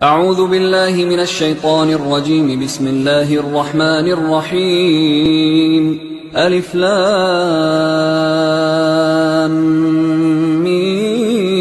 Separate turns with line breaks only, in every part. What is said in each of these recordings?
أعوذ بالله من الشيطان الرجيم. بسم الله الرحمن الرحيم. ألف لام ميم.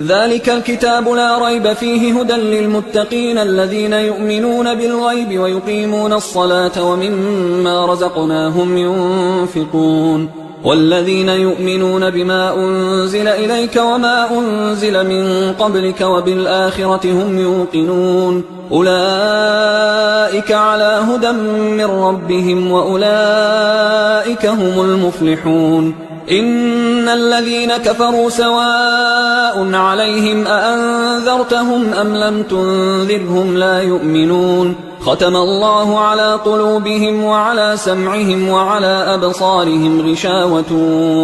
ذلك الكتاب لا ريب فيه هدى للمتقين الذين يؤمنون بالغيب ويقيمون الصلاة ومما رزقناهم ينفقون والذين يؤمنون بما أنزل إليك وما أنزل من قبلك وبالآخرة هم يوقنون أولئك على هدى من ربهم وأولئك هم المفلحون. إن الذين كفروا سواء عليهم أأنذرتهم أم لم تنذرهم لا يؤمنون. ختم الله على قلوبهم وعلى سمعهم وعلى أبصارهم غشاوة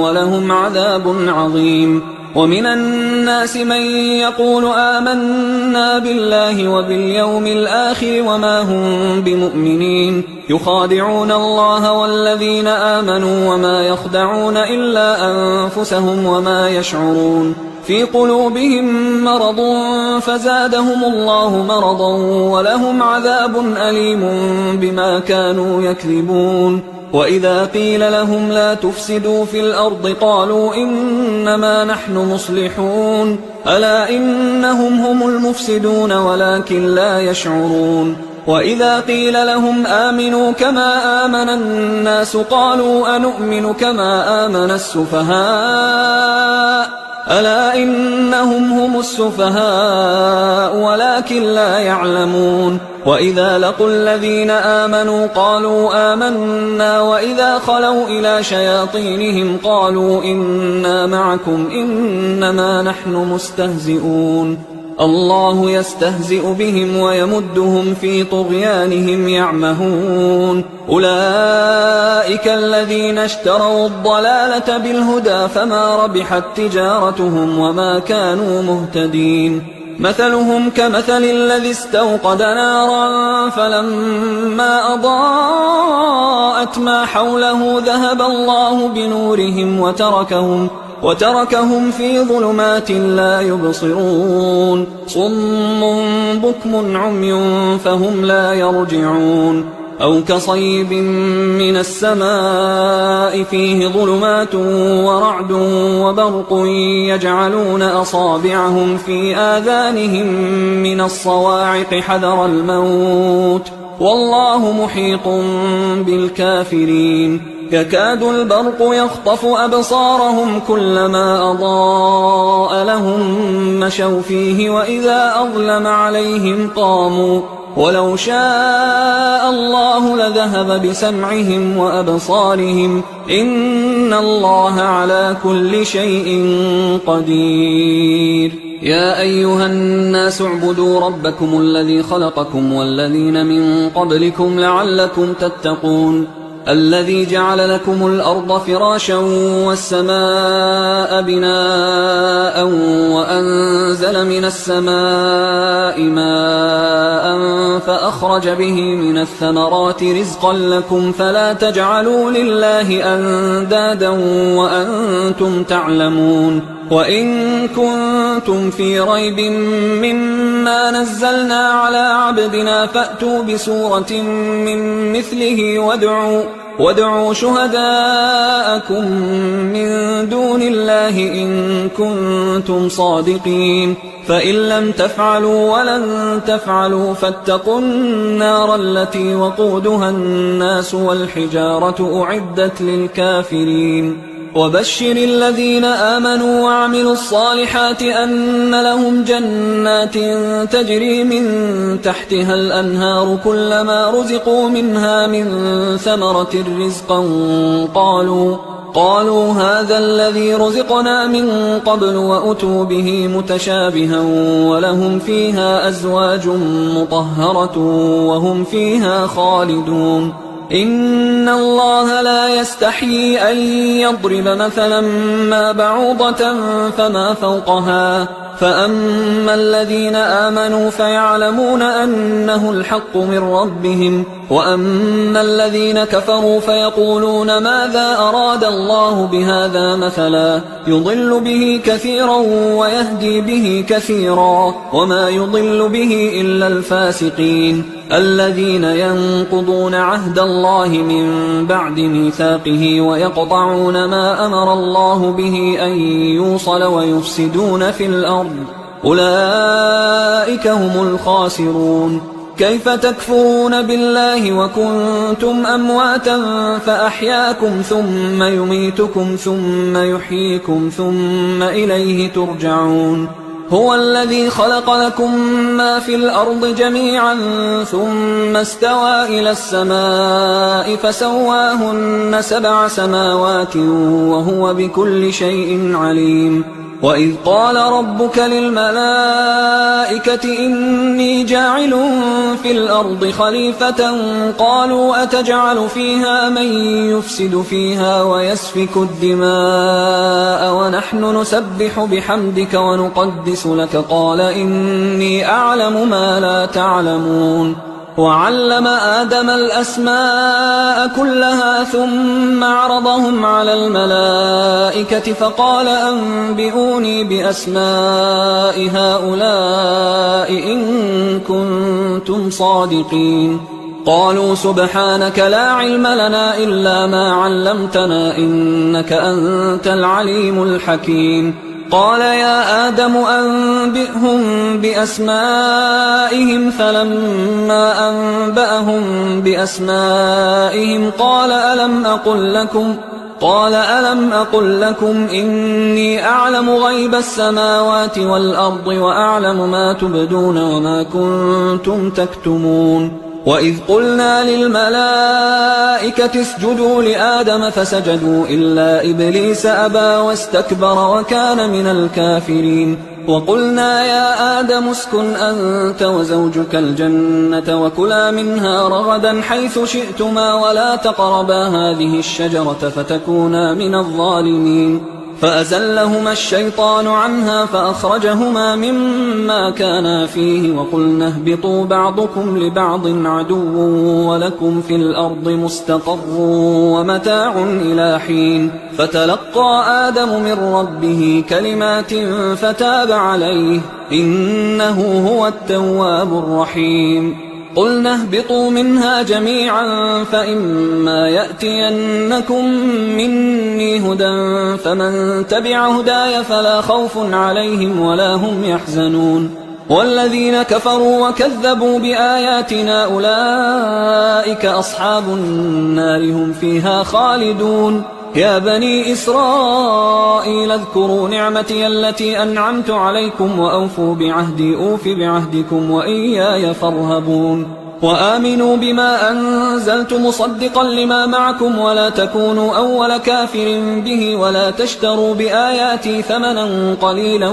ولهم عذاب عظيم. ومن الناس من يقول آمنا بالله وباليوم الآخر وما هم بمؤمنين يخادعون الله والذين آمنوا وما يخدعون إلا أنفسهم وما يشعرون. في قلوبهم مرض فزادهم الله مرضا ولهم عذاب أليم بما كانوا يكذبون. وإذا قيل لهم لا تفسدوا في الأرض قالوا إنما نحن مصلحون ألا إنهم هم المفسدون ولكن لا يشعرون. وإذا قيل لهم آمنوا كما آمن الناس قالوا أنؤمن كما آمن السفهاء ألا إنهم هم السفهاء ولكن لا يعلمون. وإذا لقوا الذين آمنوا قالوا آمنا وإذا خلوا إلى شياطينهم قالوا إنا معكم إنما نحن مستهزئون. الله يستهزئ بهم ويمدهم في طغيانهم يعمهون. أولئك الذين اشتروا الضلالة بالهدى فما ربحت تجارتهم وما كانوا مهتدين. مثلهم كمثل الذي استوقد نارا فلما أضاءت ما حوله ذهب الله بنورهم وتركهم في ظلمات لا يبصرون. صم بكم عمي فهم لا يرجعون. أو كصيب من السماء فيه ظلمات ورعد وبرق يجعلون أصابعهم في آذانهم من الصواعق حذر الموت والله محيط بالكافرين. يكاد البرق يخطف أبصارهم كلما أضاء لهم مشوا فيه وإذا أظلم عليهم قاموا ولو شاء الله لذهب بسمعهم وأبصارهم إن الله على كل شيء قدير. يا أيها الناس اعبدوا ربكم الذي خلقكم والذين من قبلكم لعلكم تتقون. الذي جعل لكم الأرض فراشا والسماء بناء وأنزل من السماء ماء فأخرج به من الثمرات رزقا لكم فلا تجعلوا لله أندادا وأنتم تعلمون. وإن كنتم في ريب مما نزلنا على عبدنا فأتوا بسورة من مثله وادعوا شهداءكم من دون الله إن كنتم صادقين. فإن لم تفعلوا ولن تفعلوا فاتقوا النار التي وقودها الناس والحجارة أعدت للكافرين. وبشر الذين آمنوا وعملوا الصالحات أن لهم جنات تجري من تحتها الأنهار كلما رزقوا منها من ثمرة رزقا قالوا هذا الذي رزقنا من قبل وأتوا به متشابها ولهم فيها أزواج مطهرة وهم فيها خالدون. إن الله لا يستحيي أن يضرب مثلا ما بعوضة فما فوقها فأما الذين آمنوا فيعلمون أنه الحق من ربهم، وأما الذين كفروا فيقولون ماذا أراد الله بهذا مثلا يضل به كثيرا ويهدي به كثيرا، وما يضل به إلا الفاسقين الذين ينقضون عهد الله من بعد ميثاقه ويقطعون ما أمر الله به أن يوصل ويفسدون في الأرض، أولئك هم الخاسرون. كيف تكفرون بالله وكنتم أمواتا فأحياكم ثم يميتكم ثم يحييكم ثم إليه ترجعون. هو الذي خلق لكم ما في الأرض جميعا ثم استوى إلى السماء فسواهن 7 سماوات وهو بكل شيء عليم. وإذ قال ربك للملائكة إني جاعل في الأرض خليفة قالوا أتجعل فيها من يفسد فيها ويسفك الدماء ونحن نسبح بحمدك ونقدس لك قال إني أعلم ما لا تعلمون. وعلم آدم الأسماء كلها ثم عرضهم على الملائكة فقال أنبئوني بأسماء هؤلاء إن كنتم صادقين. قالوا سبحانك لا علم لنا إلا ما علمتنا إنك أنت العليم الحكيم. قال يا آدم أنبئهم بأسمائهم فلما أنبأهم بأسمائهم قال ألم أقل لكم إني أعلم غيب السماوات والأرض وأعلم ما تبدون وما كنتم تكتمون. وإذ قلنا للملائكة اسجدوا لآدم فسجدوا إلا إبليس أبى واستكبر وكان من الكافرين. وقلنا يا آدم اسكن أنت وزوجك الجنة وكلا منها رغدا حيث شئتما ولا تقربا هذه الشجرة فتكونا من الظالمين. فأزلهما الشيطان عنها فأخرجهما مما كانا فيه وقلنا اهبطوا بعضكم لبعض عدو ولكم في الأرض مستقر ومتاع إلى حين. فتلقى آدم من ربه كلمات فتاب عليه إنه هو التواب الرحيم. قلنا اهبطوا منها جميعا فإما يأتينكم مني هدى فمن تبع هداي فلا خوف عليهم ولا هم يحزنون. والذين كفروا وكذبوا بآياتنا أولئك أصحاب النار هم فيها خالدون. يا بني إسرائيل اذكروا نعمتي التي أنعمت عليكم وأوفوا بعهدي أوف بعهدكم وإياي فارهبون. وآمنوا بما أنزلت مصدقا لما معكم ولا تكونوا أول كافر به ولا تشتروا بآياتي ثمنا قليلا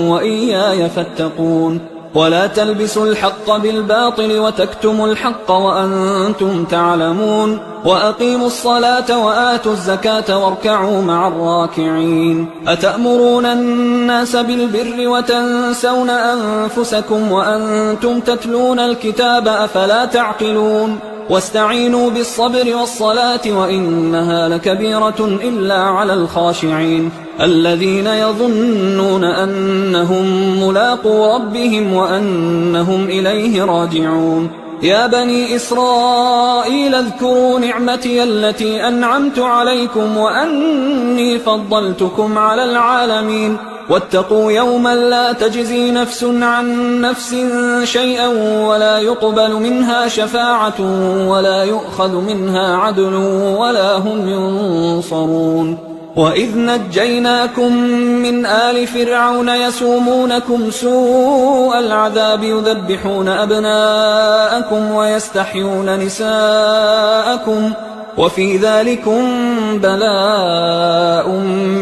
وإياي فاتقون. ولا تلبسوا الحق بالباطل وتكتموا الحق وأنتم تعلمون. وأقيموا الصلاة وآتوا الزكاة واركعوا مع الراكعين. أتأمرون الناس بالبر وتنسون أنفسكم وأنتم تتلون الكتاب أفلا تعقلون. واستعينوا بالصبر والصلاة وإنها لكبيرة إلا على الخاشعين الذين يظنون أنهم ملاقو ربهم وأنهم إليه راجعون. يا بني إسرائيل اذكروا نعمتي التي أنعمت عليكم وأني فضلتكم على العالمين. واتقوا يوما لا تجزي نفس عن نفس شيئا ولا يقبل منها شفاعة ولا يؤخذ منها عدل ولا هم ينصرون. وإذ نجيناكم من آل فرعون يسومونكم سوء العذاب يذبحون أبناءكم ويستحيون نساءكم وفي ذلكم بلاء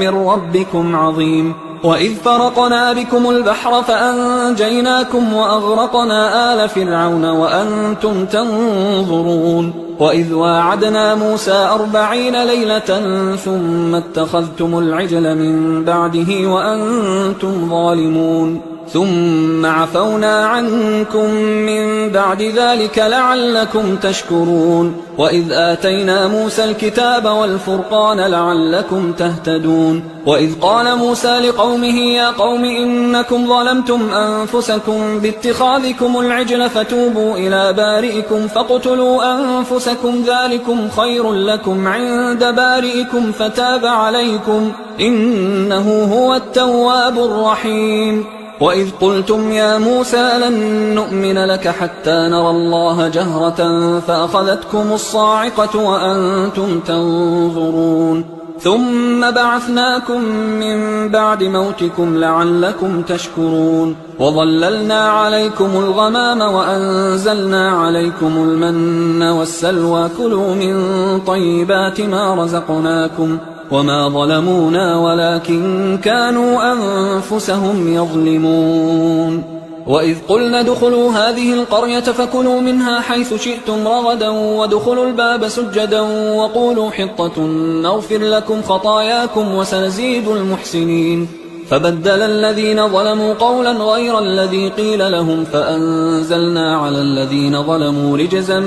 من ربكم عظيم. وإذ فرقنا بكم البحر فأنجيناكم وأغرقنا آل فرعون وأنتم تنظرون. وإذ واعدنا موسى 40 ليلة ثم اتخذتم العجل من بعده وأنتم ظالمون. ثم عفونا عنكم من بعد ذلك لعلكم تشكرون وإذ آتينا موسى الكتاب والفرقان لعلكم تهتدون وإذ قال موسى لقومه يا قوم إنكم ظلمتم أنفسكم باتخاذكم العجل فتوبوا إلى بارئكم فاقتلوا أنفسكم ذلكم خير لكم عند بارئكم فتاب عليكم إنه هو التواب الرحيم وإذ قلتم يا موسى لن نؤمن لك حتى نرى الله جهرة فأخذتكم الصاعقة وأنتم تنظرون ثم بعثناكم من بعد موتكم لعلكم تشكرون وظللنا عليكم الغمام وأنزلنا عليكم المن والسلوى كلوا من طيبات ما رزقناكم وما ظلمونا ولكن كانوا أنفسهم يظلمون وإذ قلنا ادخلوا هذه القرية فكلوا منها حيث شئتم رغدا وادخلوا الباب سجدا وقولوا حطة نغفر لكم خطاياكم وسنزيد المحسنين فبدل الذين ظلموا قولا غير الذي قيل لهم فأنزلنا على الذين ظلموا رجزا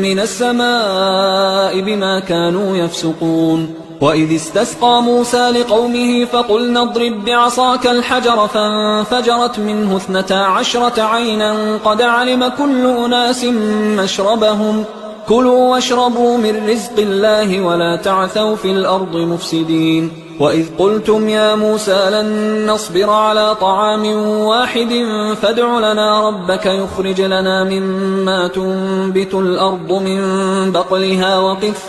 من السماء بما كانوا يفسقون وإذ استسقى موسى لقومه فقلنا اضرب بعصاك الحجر فانفجرت منه 12 عينا قد علم كل أناس مشربهم كلوا واشربوا من رزق الله ولا تعثوا في الأرض مفسدين وإذ قلتم يا موسى لن نصبر على طعام واحد فادع لنا ربك يخرج لنا مما تنبت الأرض من بقلها وقثائها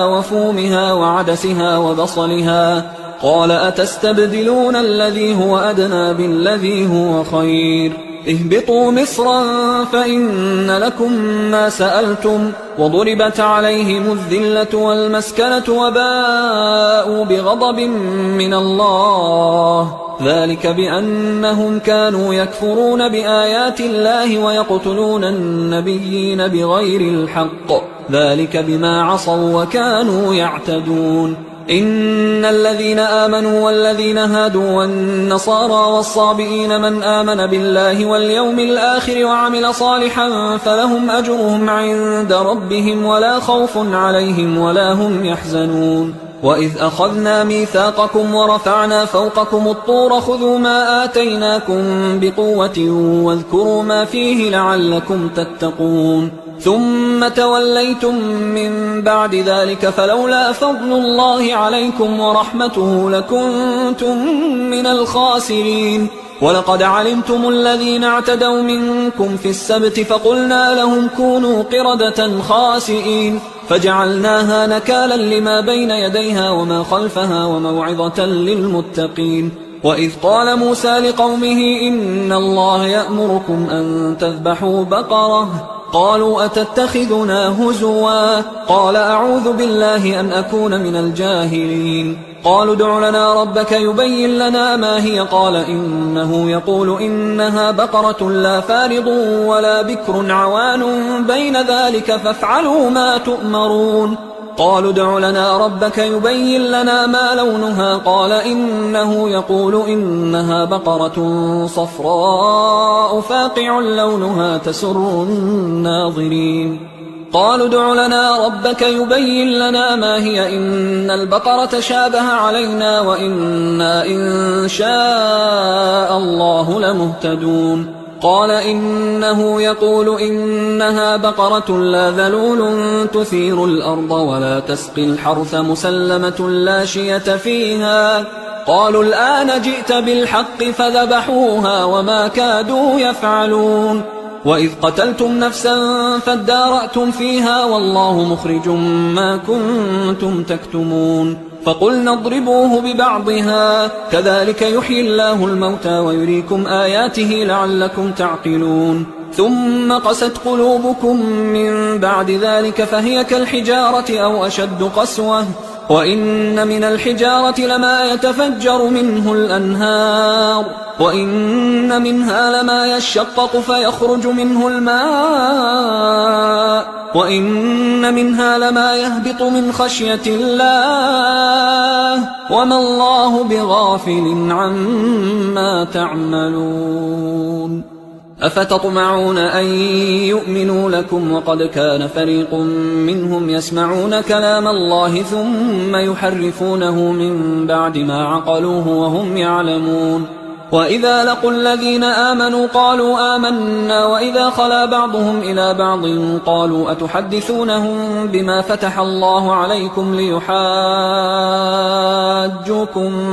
وفومها وعدسها وبصلها قال أتستبدلون الذي هو أدنى بالذي هو خير اهبطوا مصرا فإن لكم ما سألتم وضربت عليهم الذلة والمسكنة وباءوا بغضب من الله ذلك بأنهم كانوا يكفرون بآيات الله ويقتلون النبيين بغير الحق ذلك بما عصوا وكانوا يعتدون إن الذين آمنوا والذين هادوا والنصارى والصابئين من آمن بالله واليوم الآخر وعمل صالحا فلهم أجرهم عند ربهم ولا خوف عليهم ولا هم يحزنون وإذ أخذنا ميثاقكم ورفعنا فوقكم الطور خذوا ما آتيناكم بقوة واذكروا ما فيه لعلكم تتقون ثم توليتم من بعد ذلك فلولا فضل الله عليكم ورحمته لكنتم من الخاسرين ولقد علمتم الذين اعتدوا منكم في السبت فقلنا لهم كونوا قردة خاسئين فجعلناها نكالا لما بين يديها وما خلفها وموعظة للمتقين وإذ قال موسى لقومه إن الله يأمركم أن تذبحوا بقرة قالوا أتتخذنا هزوا قال أعوذ بالله أن أكون من الجاهلين قالوا ادع لنا ربك يبين لنا ما هي قال إنه يقول إنها بقرة لا فارض ولا بكر عوان بين ذلك فافعلوا ما تؤمرون قالوا ادع لنا ربك يبين لنا ما لونها قال إنه يقول إنها بقرة صفراء فاقع لونها تسر الناظرين قالوا ادع لنا ربك يبين لنا ما هي إن البقرة شابه علينا وإنا إن شاء الله لمهتدون قال إنه يقول إنها بقرة لا ذلول تثير الأرض ولا تسقي الحرث مسلمة لا شية فيها قالوا الآن جئت بالحق فذبحوها وما كادوا يفعلون وإذ قتلتم نفسا فادارأتم فيها والله مخرج ما كنتم تكتمون فقلنا اضربوه ببعضها كذلك يحيي الله الموتى ويريكم آياته لعلكم تعقلون ثم قست قلوبكم من بعد ذلك فهي كالحجارة أو أشد قسوة وإن من الحجارة لما يتفجر منه الأنهار وإن منها لما يشقق فيخرج منه الماء وإن منها لما يهبط من خشية الله وما الله بغافل عما تعملون أفتطمعون أن يؤمنوا لكم وقد كان فريق منهم يسمعون كلام الله ثم يحرفونه من بعد ما عقلوه وهم يعلمون وإذا لقوا الذين آمنوا قالوا آمنا وإذا خلا بعضهم إلى بعض قالوا أتحدثونهم بما فتح الله عليكم ليحاجوكم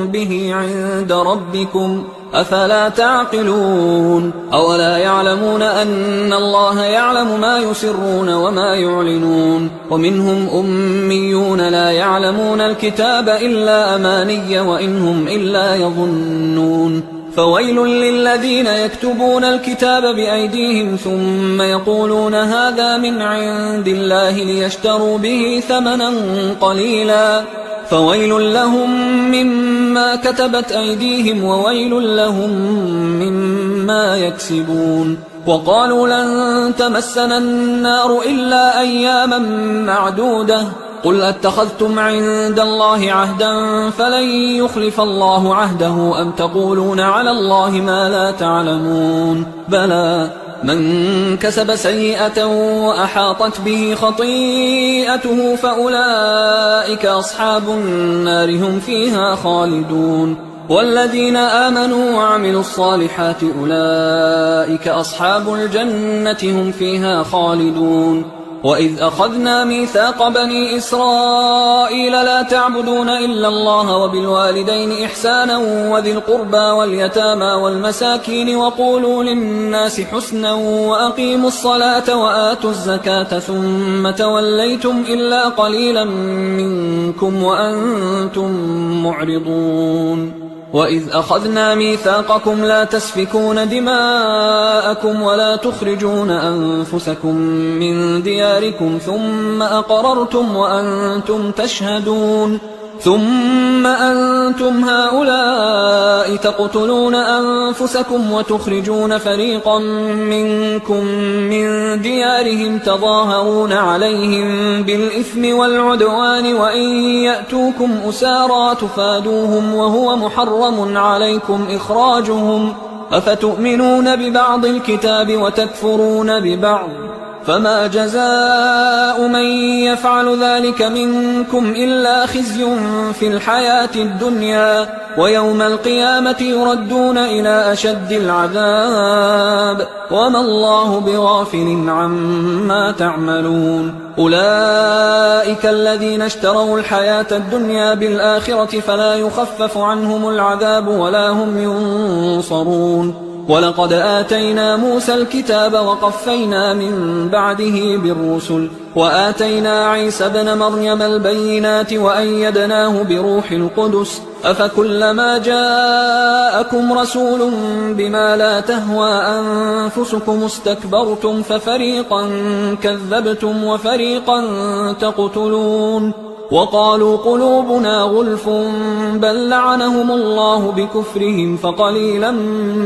به عند ربكم أفلا تعقلون أولا يعلمون أن الله يعلم ما يسرون وما يعلنون ومنهم أميون لا يعلمون الكتاب إلا أماني وإنهم إلا يظنون فويل للذين يكتبون الكتاب بأيديهم ثم يقولون هذا من عند الله ليشتروا به ثمنا قليلا فويل لهم مما كتبت أيديهم وويل لهم مما يكسبون وقالوا لن تمسنا النار إلا أياما معدودة قل أتخذتم عند الله عهدا فلن يخلف الله عهده أم تقولون على الله ما لا تعلمون بلى من كسب سيئة وأحاطت به خطيئته فأولئك أصحاب النار هم فيها خالدون والذين آمنوا وعملوا الصالحات أولئك أصحاب الجنة هم فيها خالدون وإذ أخذنا ميثاق بني إسرائيل لا تعبدون إلا الله وبالوالدين إحسانا وذي القربى واليتامى والمساكين وقولوا للناس حسنا وأقيموا الصلاة وآتوا الزكاة ثم توليتم إلا قليلا منكم وأنتم معرضون وإذ أخذنا ميثاقكم لا تسفكون دماءكم ولا تخرجون أنفسكم من دياركم ثم أقررتم وأنتم تشهدون ثم أنتم هؤلاء تقتلون أنفسكم وتخرجون فريقا منكم من ديارهم تظاهرون عليهم بالإثم والعدوان وإن يأتوكم أسارى تفادوهم وهو محرم عليكم إخراجهم أفتؤمنون ببعض الكتاب وتكفرون ببعض فما جزاء من يفعل ذلك منكم إلا خزي في الحياة الدنيا ويوم القيامة يردون إلى أشد العذاب وما الله بغافل عما تعملون أولئك الذين اشتروا الحياة الدنيا بالآخرة فلا يخفف عنهم العذاب ولا هم ينصرون ولقد آتينا موسى الكتاب وقفينا من بعده بالرسل وآتينا عيسى ابن مريم البينات وأيدناه بروح القدس أفكلما جاءكم رسول بما لا تهوى أنفسكم استكبرتم ففريقا كذبتم وفريقا تقتلون وقالوا قلوبنا غلف بل لعنهم الله بكفرهم فقليلا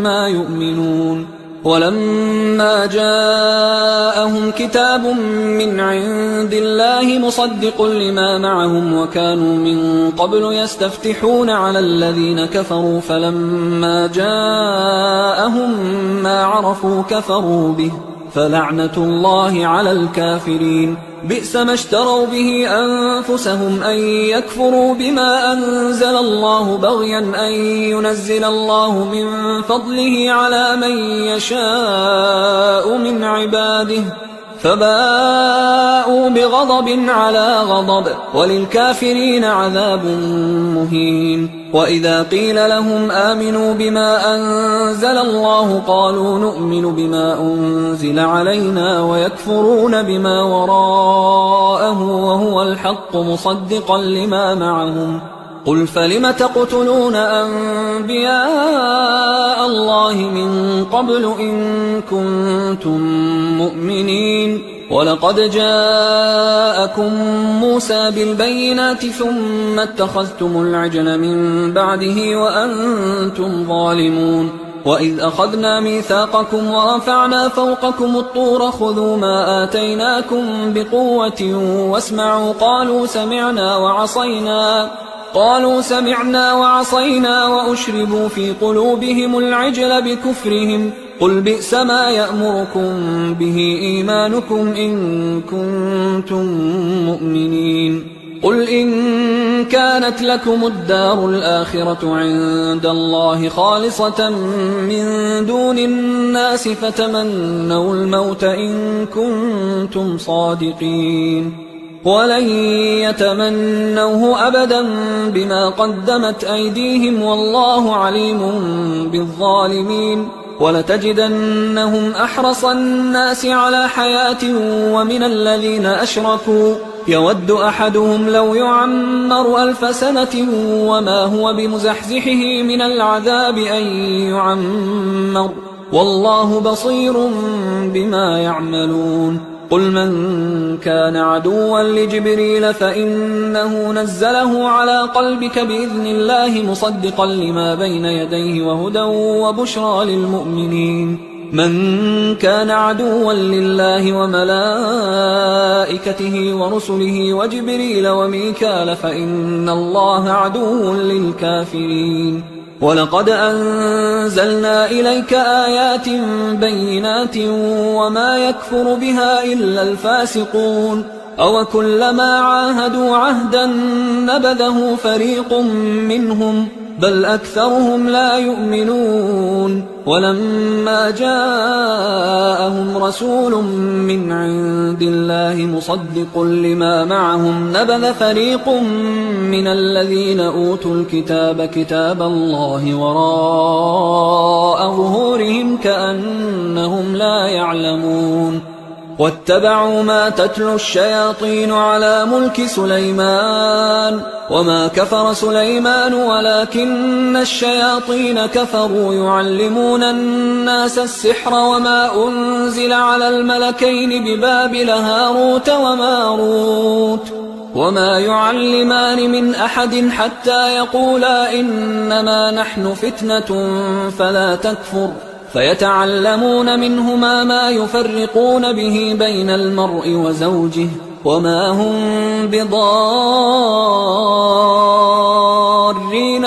ما يؤمنون ولما جاءهم كتاب من عند الله مصدق لما معهم وكانوا من قبل يستفتحون على الذين كفروا فلما جاءهم ما عرفوا كفروا به فلعنة الله على الكافرين بئس ما اشتروا به أنفسهم أن يكفروا بما أنزل الله بغيا أن ينزل الله من فضله على من يشاء من عباده فباءوا بغضب على غضب وللكافرين عذاب مهين وإذا قيل لهم آمنوا بما أنزل الله قالوا نؤمن بما أنزل علينا ويكفرون بما وراءه وهو الحق مصدقا لما معهم قل فلم تقتلون أنبياء الله من قبل إن كنتم مؤمنين ولقد جاءكم موسى بالبينات ثم اتخذتم العجل من بعده وأنتم ظالمون وإذ أخذنا ميثاقكم ورفعنا فوقكم الطور خذوا ما آتيناكم بقوة واسمعوا قالوا سمعنا وعصينا وأشربوا في قلوبهم العجل بكفرهم قل بئس ما يأمركم به إيمانكم إن كنتم مؤمنين قل إن كانت لكم الدار الآخرة عند الله خالصة من دون الناس فتمنوا الموت إن كنتم صادقين ولن يتمنوه أبدا بما قدمت أيديهم والله عليم بالظالمين ولتجدنهم أحرص الناس على حياة ومن الذين أشركوا يود أحدهم لو يعمر 1000 سنة وما هو بمزحزحه من العذاب أن يعمر والله بصير بما يعملون قل من كان عدوا لجبريل فإنه نزله على قلبك بإذن الله مصدقا لما بين يديه وهدى وبشرى للمؤمنين من كان عدوا لله وملائكته ورسله وجبريل وميكال فإن الله عدو للكافرين ولقد أنزلنا إليك آيات بينات وما يكفر بها إلا الفاسقون أوكلما عاهدوا عهدا نبذه فريق منهم بل أكثرهم لا يؤمنون ولما جاءهم رسول من عند الله مصدق لما معهم نبذ فريق من الذين أوتوا الكتاب كتاب الله وراء ظهورهم كأنهم لا يعلمون واتبعوا ما تتلو الشياطين على ملك سليمان وما كفر سليمان ولكن الشياطين كفروا يعلمون الناس السحر وما أنزل على الملكين ببابل هاروت وماروت وما يعلمان من أحد حتى يقولا إنما نحن فتنة فلا تكفر فيتعلمون منهما ما يفرقون به بين المرء وزوجه وما هم بضارين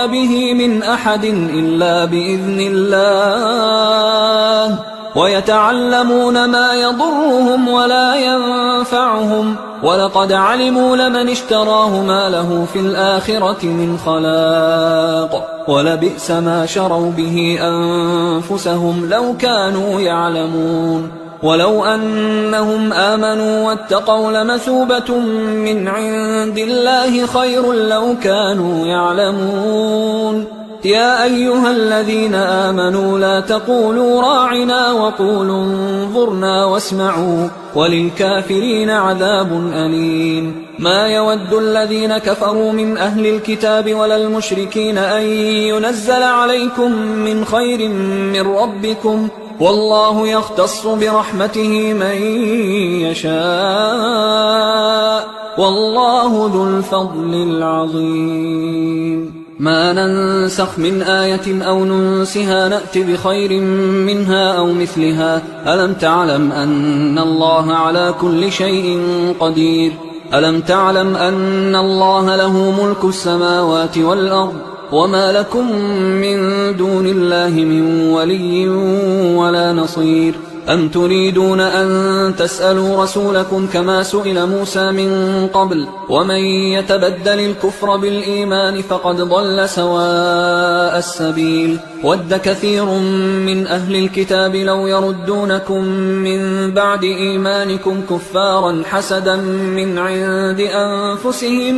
به من أحد إلا بإذن الله ويتعلمون ما يضرهم ولا ينفعهم ولقد علموا لمن اشتراه ما له في الآخرة من خلاق ولبئس ما شروا به أنفسهم لو كانوا يعلمون ولو أنهم آمنوا واتقوا لمثوبة من عند الله خير لو كانوا يعلمون يا أيها الذين آمنوا لا تقولوا راعنا وقولوا انظرنا واسمعوا وللكافرين عذاب أليم ما يود الذين كفروا من أهل الكتاب ولا المشركين أن ينزل عليكم من خير من ربكم والله يختص برحمته من يشاء والله ذو الفضل العظيم ما ننسخ من آية أو ننسها نأت بخير منها أو مثلها ألم تعلم أن الله على كل شيء قدير ألم تعلم أن الله له ملك السماوات والأرض وما لكم من دون الله من ولي ولا نصير أم تريدون أن تسألوا رسولكم كما سئل موسى من قبل ومن يتبدل الكفر بالإيمان فقد ضل سواء السبيل ود كثير من أهل الكتاب لو يردونكم من بعد إيمانكم كفارا حسدا من عند أنفسهم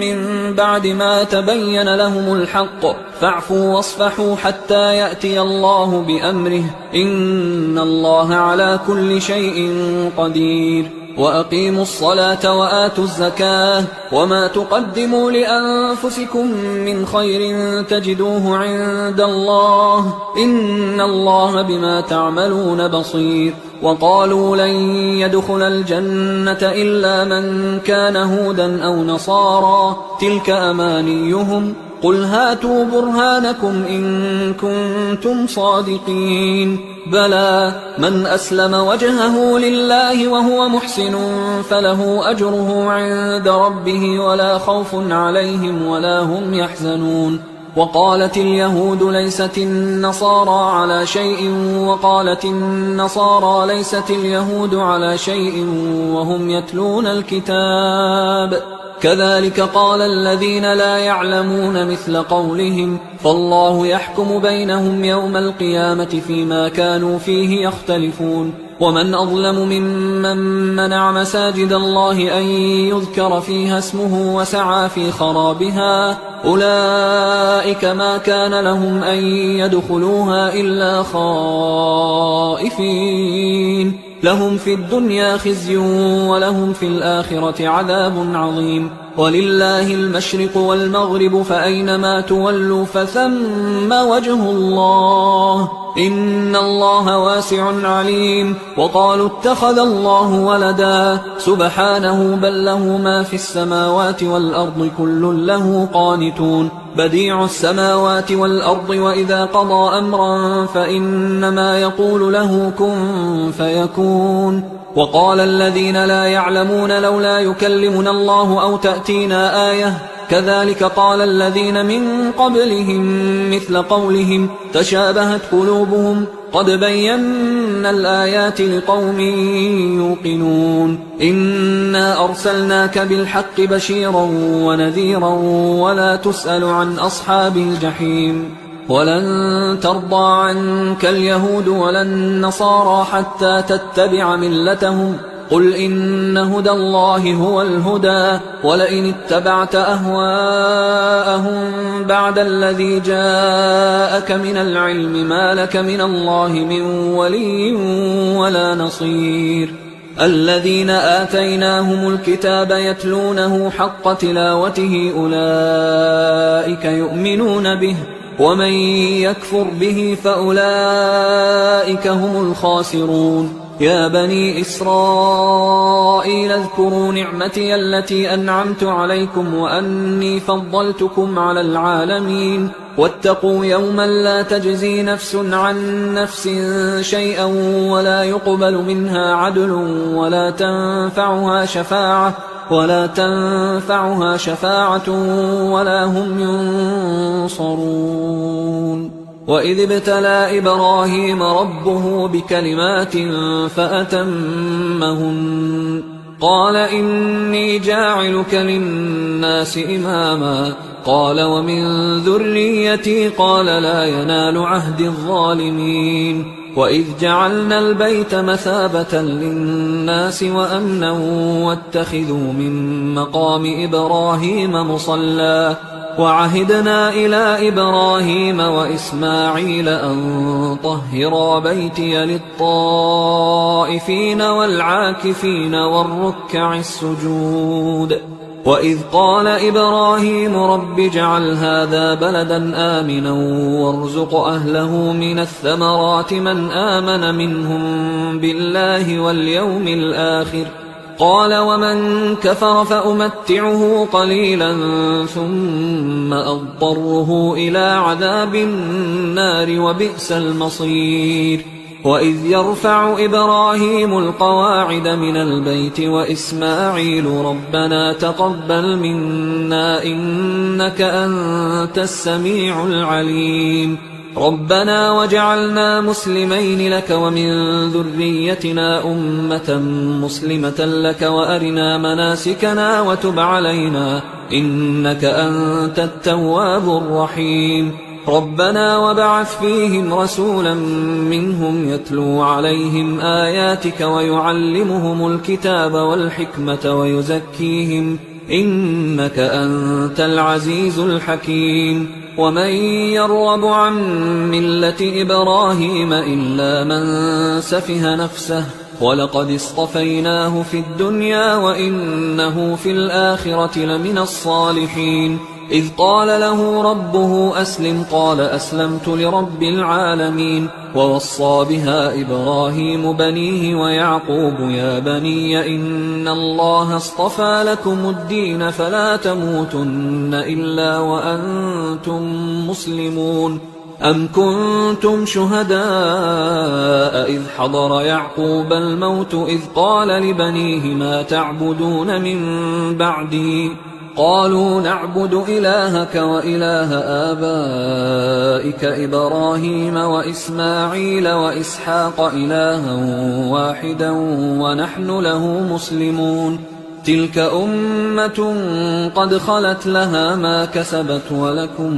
من بعد ما تبين لهم الحق فاعفوا واصفحوا حتى يأتي الله بأمره إن الله على كل شيء قدير وأقيموا الصلاة وآتوا الزكاة وما تقدموا لأنفسكم من خير تجدوه عند الله إن الله بما تعملون بصير وقالوا لن يدخل الجنة إلا من كان هودا أو نصارى تلك أمانيهم قل هاتوا برهانكم إن كنتم صادقين بلى من أسلم وجهه لله وهو محسن فله أجره عند ربه ولا خوف عليهم ولا هم يحزنون وقالت اليهود ليست النصارى على شيء وقالت النصارى ليست اليهود على شيء وهم يتلون الكتاب كذلك قال الذين لا يعلمون مثل قولهم فالله يحكم بينهم يوم القيامة فيما كانوا فيه يختلفون ومن أظلم ممن منع مساجد الله أن يذكر فيها اسمه وسعى في خرابها أولئك ما كان لهم أن يدخلوها إلا خائفين لهم في الدنيا خزي ولهم في الآخرة عذاب عظيم ولله المشرق والمغرب فأينما تولوا فثم وجه الله إن الله واسع عليم وقالوا اتخذ الله ولدا سبحانه بل له ما في السماوات والأرض كل له قانتون بديع السماوات والأرض وإذا قضى أمرا فإنما يقول له كن فيكون وقال الذين لا يعلمون لولا يكلمنا الله أو تأتينا آية كذلك قال الذين من قبلهم مثل قولهم تشابهت قلوبهم قد بينا الآيات لقوم يوقنون إنا أرسلناك بالحق بشيرا ونذيرا ولا تسأل عن أصحاب الجحيم ولن ترضى عنك اليهود ولا النصارى حتى تتبع ملتهم قل إن هدى الله هو الهدى ولئن اتبعت أهواءهم بعد الذي جاءك من العلم ما لك من الله من ولي ولا نصير الذين آتيناهم الكتاب يتلونه حق تلاوته أولئك يؤمنون به ومن يكفر به فأولئك هم الخاسرون يا بني إسرائيل اذكروا نعمتي التي أنعمت عليكم وأني فضلتكم على العالمين واتقوا يوما لا تجزي نفس عن نفس شيئا ولا يقبل منها عدل ولا تنفعها شفاعة ولا هم ينصرون وإذ ابتلى إبراهيم ربه بكلمات فأتمهن قال إني جاعلك للناس إماما قال ومن ذريتي قال لا ينال عهد الظالمين وإذ جعلنا البيت مثابة للناس وأمنا واتخذوا من مقام إبراهيم مصلى وعهدنا إلى إبراهيم وإسماعيل أن طهرا بيتي للطائفين والعاكفين والركع السجود وإذ قال إبراهيم رب اجعل هذا بلدا آمنا وارزق أهله من الثمرات من آمن منهم بالله واليوم الآخر قال ومن كفر فأمتعه قليلا ثم أضطره إلى عذاب النار وبئس المصير وإذ يرفع إبراهيم القواعد من البيت وإسماعيل ربنا تقبل منا إنك أنت السميع العليم ربنا وجعلنا مسلمين لك ومن ذريتنا أمة مسلمة لك وأرنا مناسكنا وتب علينا إنك أنت التواب الرحيم ربنا وابعث فيهم رسولا منهم يتلو عليهم آياتك ويعلمهم الكتاب والحكمة ويزكيهم إنك أنت العزيز الحكيم ومن يرغب عن ملة إبراهيم إلا من سفه نفسه ولقد اصطفيناه في الدنيا وإنه في الآخرة لمن الصالحين. إذ قال له ربه أسلم قال أسلمت لرب العالمين. ووصى بها إبراهيم بنيه ويعقوب يا بني إن الله اصطفى لكم الدين فلا تموتن إلا وأنتم مسلمون. أم كنتم شهداء إذ حضر يعقوب الموت إذ قال لبنيه ما تعبدون من بعدي قالوا نعبد إلهك وإله آبائك إبراهيم وإسماعيل وإسحاق إلها واحدا ونحن له مسلمون. تلك أمة قد خلت لها ما كسبت ولكم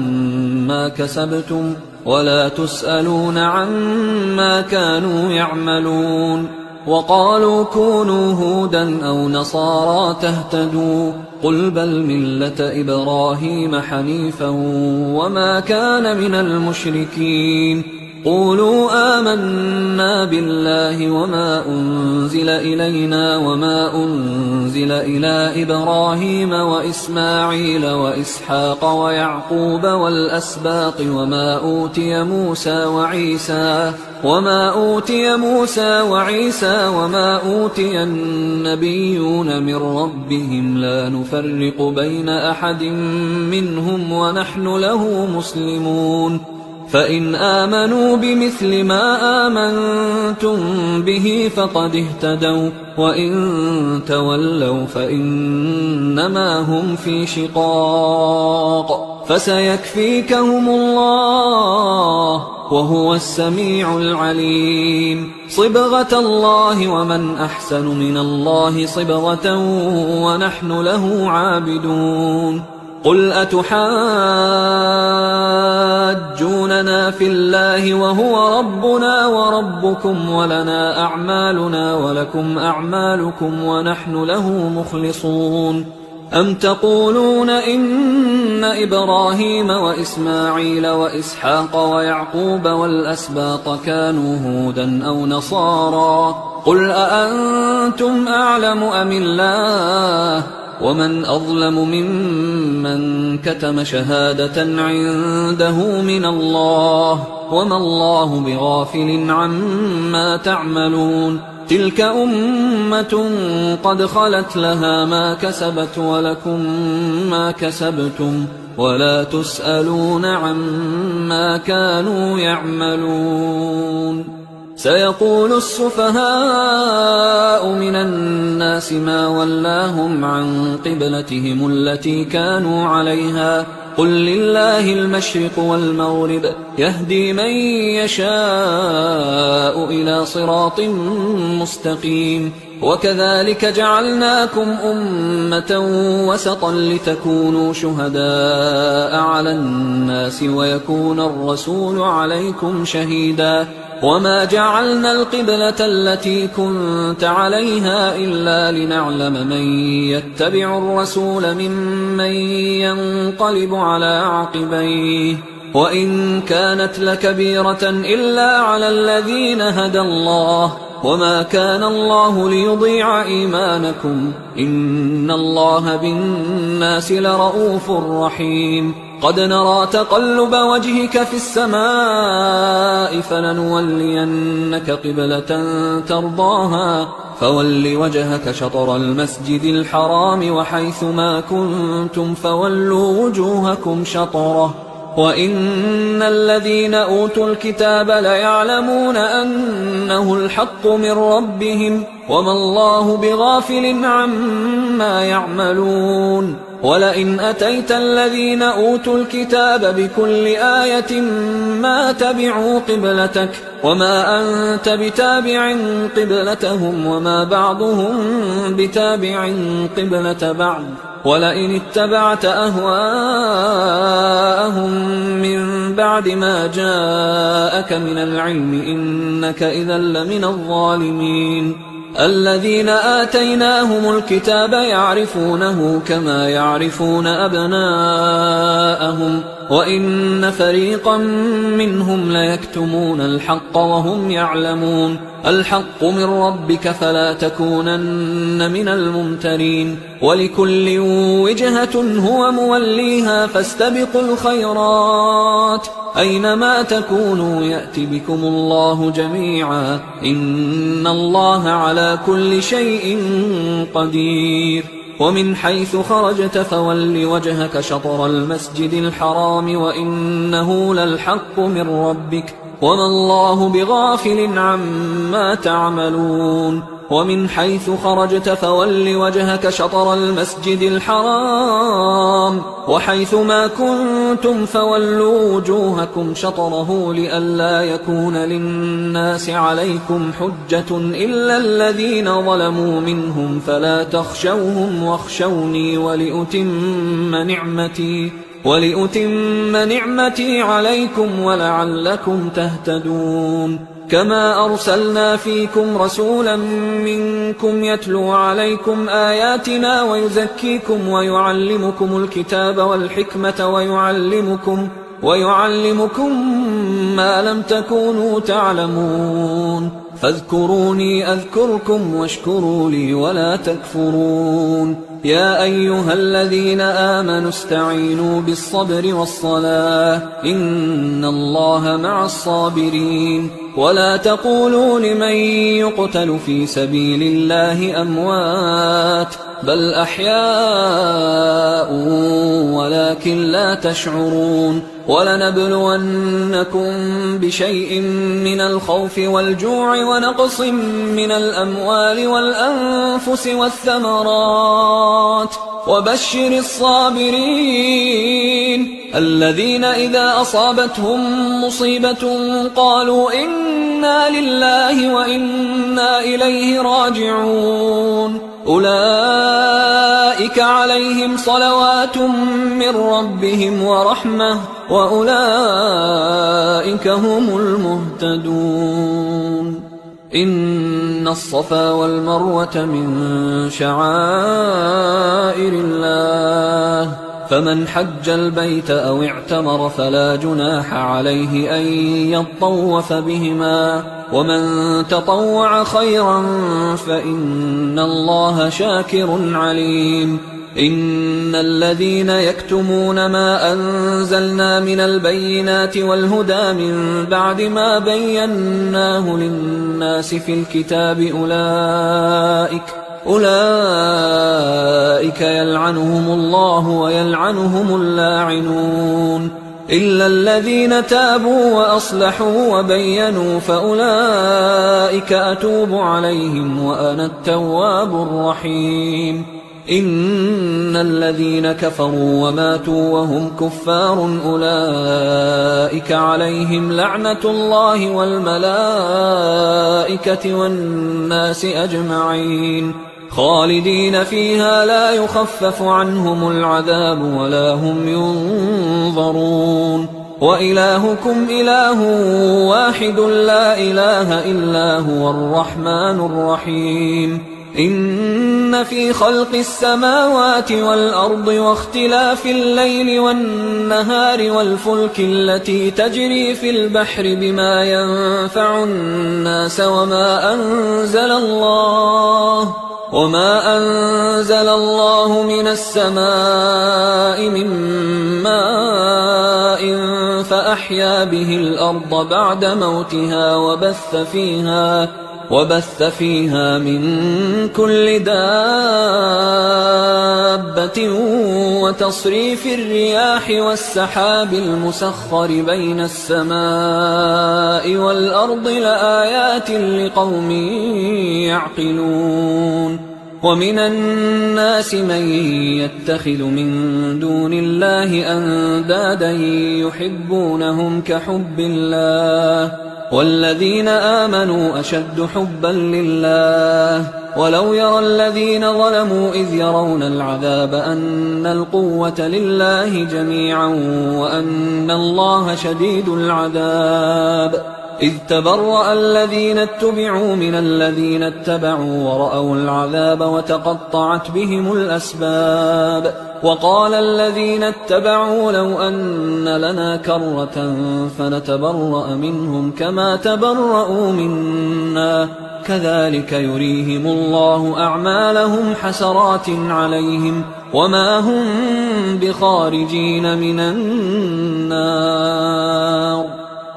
ما كسبتم ولا تسألون عما كانوا يعملون. وقالوا كونوا هودا أو نصارى تهتدوا قل بل ملة إبراهيم حنيفا وما كان من المشركين. قولوا آمنا بالله وما أنزل إلينا وما أنزل إلى إبراهيم وإسماعيل وإسحاق ويعقوب والأسباط وما أوتي موسى وعيسى وما أوتي النبيون من ربهم لا نفرق بين أحد منهم ونحن له مسلمون. فإن آمنوا بمثل ما آمنتم به فقد اهتدوا وإن تولوا فإنما هم في شقاق فسيكفيكهم الله وهو السميع العليم. صبغة الله ومن أحسن من الله صبغة ونحن له عابدون. قل أتحاجوننا في الله وهو ربنا وربكم ولنا أعمالنا ولكم أعمالكم ونحن له مخلصون. أم تقولون إن إبراهيم وإسماعيل وإسحاق ويعقوب والأسباط كانوا هودا أو نصارى قل أأنتم أعلم أم الله ومن أظلم ممن كتم شهادة عنده من الله وما الله بغافل عما تعملون. تلك أمة قد خلت لها ما كسبت ولكم ما كسبتم ولا تسألون عما كانوا يعملون. سيقول السفهاء من الناس ما ولاهم عن قبلتهم التي كانوا عليها قل لله المشرق والمغرب يهدي من يشاء إلى صراط مستقيم. وكذلك جعلناكم أمة وسطا لتكونوا شهداء على الناس ويكون الرسول عليكم شهيدا. وما جعلنا القبلة التي كنت عليها إلا لنعلم من يتبع الرسول ممن ينقلب على عقبيه وإن كانت لكبيرة إلا على الذين هدى الله وما كان الله ليضيع إيمانكم إن الله بالناس لرؤوف رحيم. قد نرى تقلب وجهك في السماء فلنولينك قبلة ترضاها فول وجهك شطر المسجد الحرام وحيث ما كنتم فولوا وجوهكم شطره وإن الذين أوتوا الكتاب ليعلمون أنه الحق من ربهم وما الله بغافل عما يعملون. ولئن أتيت الذين أوتوا الكتاب بكل آية ما تبعوا قبلتك وما أنت بتابع قبلتهم وما بعضهم بتابع قبلة بعض ولئن اتبعت أهواءهم من بعد ما جاءك من العلم إنك إذا لمن الظالمين. الذين آتيناهم الكتاب يعرفونه كما يعرفون أبناءهم وإن فريقا منهم ليكتمون الحق وهم يعلمون الحق من ربك فلا تكونن من الممترين ولكل وجهة هو موليها فاستبقوا الخيرات أينما تكونوا يأت بكم الله جميعا إن الله على كل شيء قدير ومن حيث خرجت فول وجهك شطر المسجد الحرام وإنه للحق من ربك وما الله بغافل عما تعملون ومن حيث خرجت فول وجهك شطر المسجد الحرام وحيث ما كنتم فولوا وجوهكم شطره لئلا يكون للناس عليكم حجة إلا الذين ظلموا منهم فلا تخشوهم واخشوني ولأتم نعمتي عليكم ولعلكم تهتدون كما أرسلنا فيكم رسولا منكم يتلو عليكم آياتنا ويزكيكم ويعلمكم الكتاب والحكمة ويعلمكم ما لم تكونوا تعلمون فاذكروني أذكركم واشكروا لي ولا تكفرون يا أيها الذين آمنوا استعينوا بالصبر والصلاة إن الله مع الصابرين ولا تقولوا لمن يقتل في سبيل الله أموات بل أحياء ولكن لا تشعرون ولنبلونكم بشيء من الخوف والجوع ونقص من الأموال والأنفس والثمرات وبشر الصابرين الذين إذا أصابتهم مصيبة قالوا إنا لله وإنا إليه راجعون أولئك عليهم صلوات من ربهم ورحمة وأولئك هم المهتدون إن الصفا والمروة من شعائر الله فمن حج البيت أو اعتمر فلا جناح عليه أن يطوف بهما ومن تطوع خيرا فإن الله شاكر عليم إن الذين يكتمون ما أنزلنا من البينات والهدى من بعد ما بيناه للناس في الكتاب أولئك يلعنهم الله ويلعنهم اللاعنون إلا الذين تابوا وأصلحوا وبينوا فأولئك أتوب عليهم وأنا التواب الرحيم إن الذين كفروا وماتوا وهم كفار أولئك عليهم لعنة الله والملائكة والناس أجمعين خالدين فيها لا يخفف عنهم العذاب ولا هم ينظرون وإلهكم إله واحد لا إله إلا هو الرحمن الرحيم إن في خلق السماوات والأرض واختلاف الليل والنهار والفلك التي تجري في البحر بما ينفع الناس وما أنزل الله من السماء من ماء فأحيا به الأرض بعد موتها وبث فيها من كل دابة وتصريف الرياح والسحاب المسخر بين السماء والأرض لآيات لقوم يعقلون ومن الناس من يتخذ من دون الله أندادا يحبونهم كحب الله والذين آمنوا أشد حبا لله ولو يرى الذين ظلموا إذ يرون العذاب أن القوة لله جميعا وأن الله شديد العذاب إذ تبرأ الذين اتبعوا من الذين اتبعوا ورأوا العذاب وتقطعت بهم الأسباب وقال الذين اتبعوا لو أن لنا كرة فنتبرأ منهم كما تبرأوا منا كذلك يريهم الله أعمالهم حسرات عليهم وما هم بخارجين من النار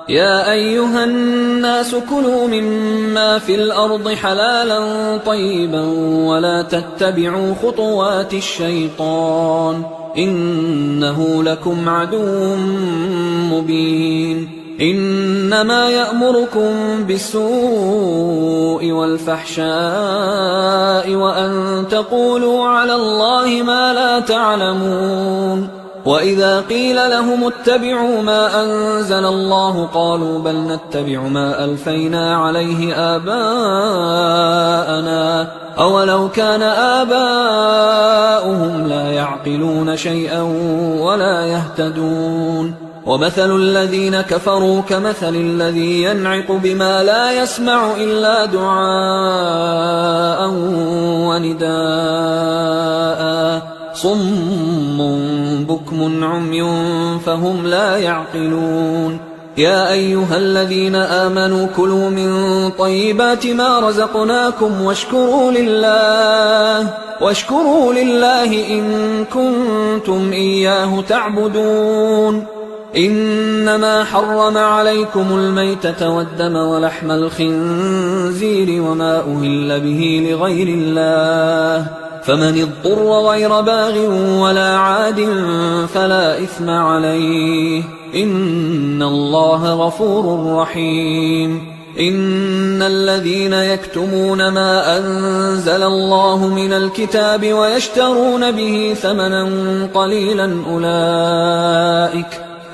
يا أيها الناس كلوا مما في الأرض حلالا طيبا ولا تتبعوا خطوات الشيطان إنه لكم عدو مبين إنما يأمركم بالسوء والفحشاء وأن تقولوا على الله ما لا تعلمون وإذا قيل لهم اتبعوا ما أنزل الله قالوا بل نتبع ما ألفينا عليه آباءنا أولو كان آباؤهم لا يعقلون شيئا ولا يهتدون ومثل الذين كفروا كمثل الذي ينعق بما لا يسمع إلا دعاء ونداء صم بكم عمي فهم لا يعقلون يا أيها الذين آمنوا كلوا من طيبات ما رزقناكم واشكروا لله إن كنتم إياه تعبدون إنما حرم عليكم الميتة والدم ولحم الخنزير وما أهل به لغير الله فمن اضطر غير باغ ولا عاد فلا إثم عليه إن الله غفور رحيم إن الذين يكتمون ما أنزل الله من الكتاب ويشترون به ثمنا قليلا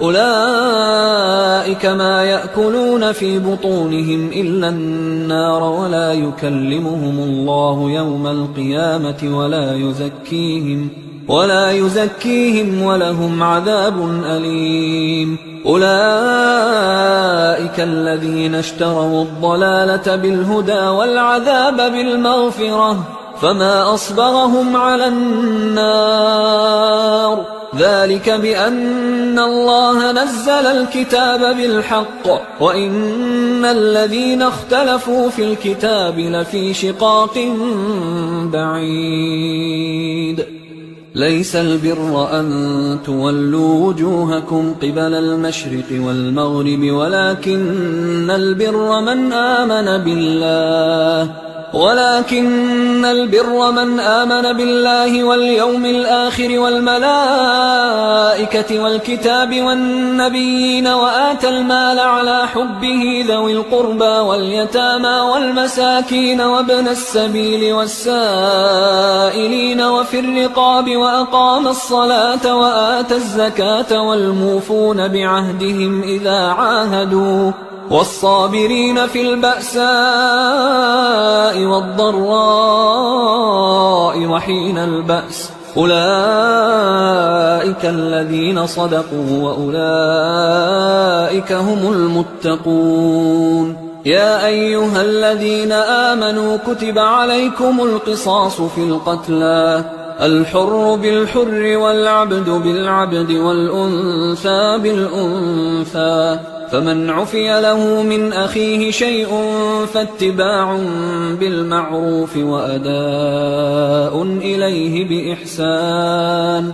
أولئك ما يأكلون في بطونهم إلا النار ولا يكلمهم الله يوم القيامة ولا يزكيهم ولهم عذاب أليم أولئك الذين اشتروا الضلالة بالهدى والعذاب بالمغفرة فما أصبرهم على النار ذلك بأن الله نزل الكتاب بالحق وإن الذين اختلفوا في الكتاب لفي شقاق بعيد ليس البر أن تولوا وجوهكم قبل المشرق والمغرب ولكن البر من آمن بالله واليوم الآخر والملائكة والكتاب والنبيين وآتى المال على حبه ذوي القربى واليتامى والمساكين وابن السبيل والسائلين وفي الرقاب وأقام الصلاة وآتى الزكاة والموفون بعهدهم إذا عاهدوا والصابرين في البأساء والضراء وحين البأس أولئك الذين صدقوا وأولئك هم المتقون يا أيها الذين آمنوا كتب عليكم القصاص في القتلى الحر بالحر والعبد بالعبد والأنثى بالأنثى فمن عفي له من أخيه شيء فاتباع بالمعروف وأداء إليه بإحسان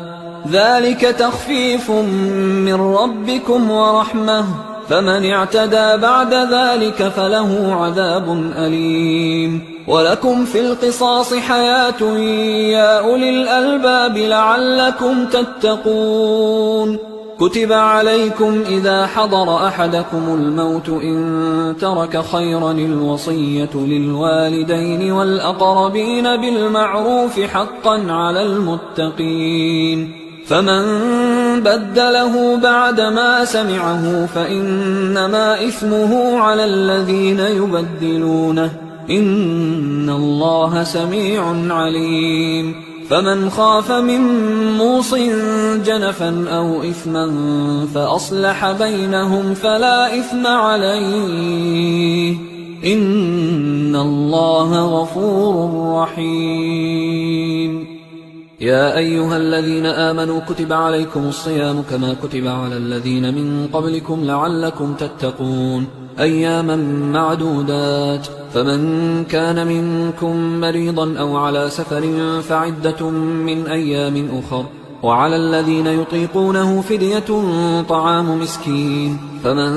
ذلك تخفيف من ربكم ورحمة فمن اعتدى بعد ذلك فله عذاب أليم ولكم في القصاص حياة يا أولي الألباب لعلكم تتقون كتب عليكم إذا حضر أحدكم الموت إن ترك خيرا الوصية للوالدين والأقربين بالمعروف حقا على المتقين فمن بدله بعدما سمعه فإنما إثمه على الذين يبدلونه إن الله سميع عليم فمن خاف من موص جنفا أو إثما فأصلح بينهم فلا إثم عليه إن الله غفور رحيم. يا أيها الذين آمنوا كتب عليكم الصيام كما كتب على الذين من قبلكم لعلكم تتقون أياما معدودات، فمن كان منكم مريضا أو على سفر فعدة من أيام أخر، وعلى الذين يطيقونه فدية طعام مسكين، فمن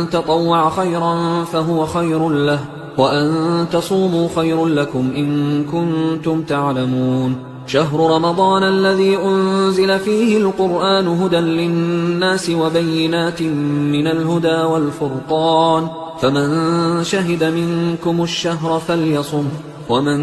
تطوع خيرا فهو خير له، وأن تصوموا خير لكم إن كنتم تعلمون. شهر رمضان الذي أنزل فيه القرآن هدى للناس وبينات من الهدى والفرقان، فمن شهد منكم الشهر فليصم، ومن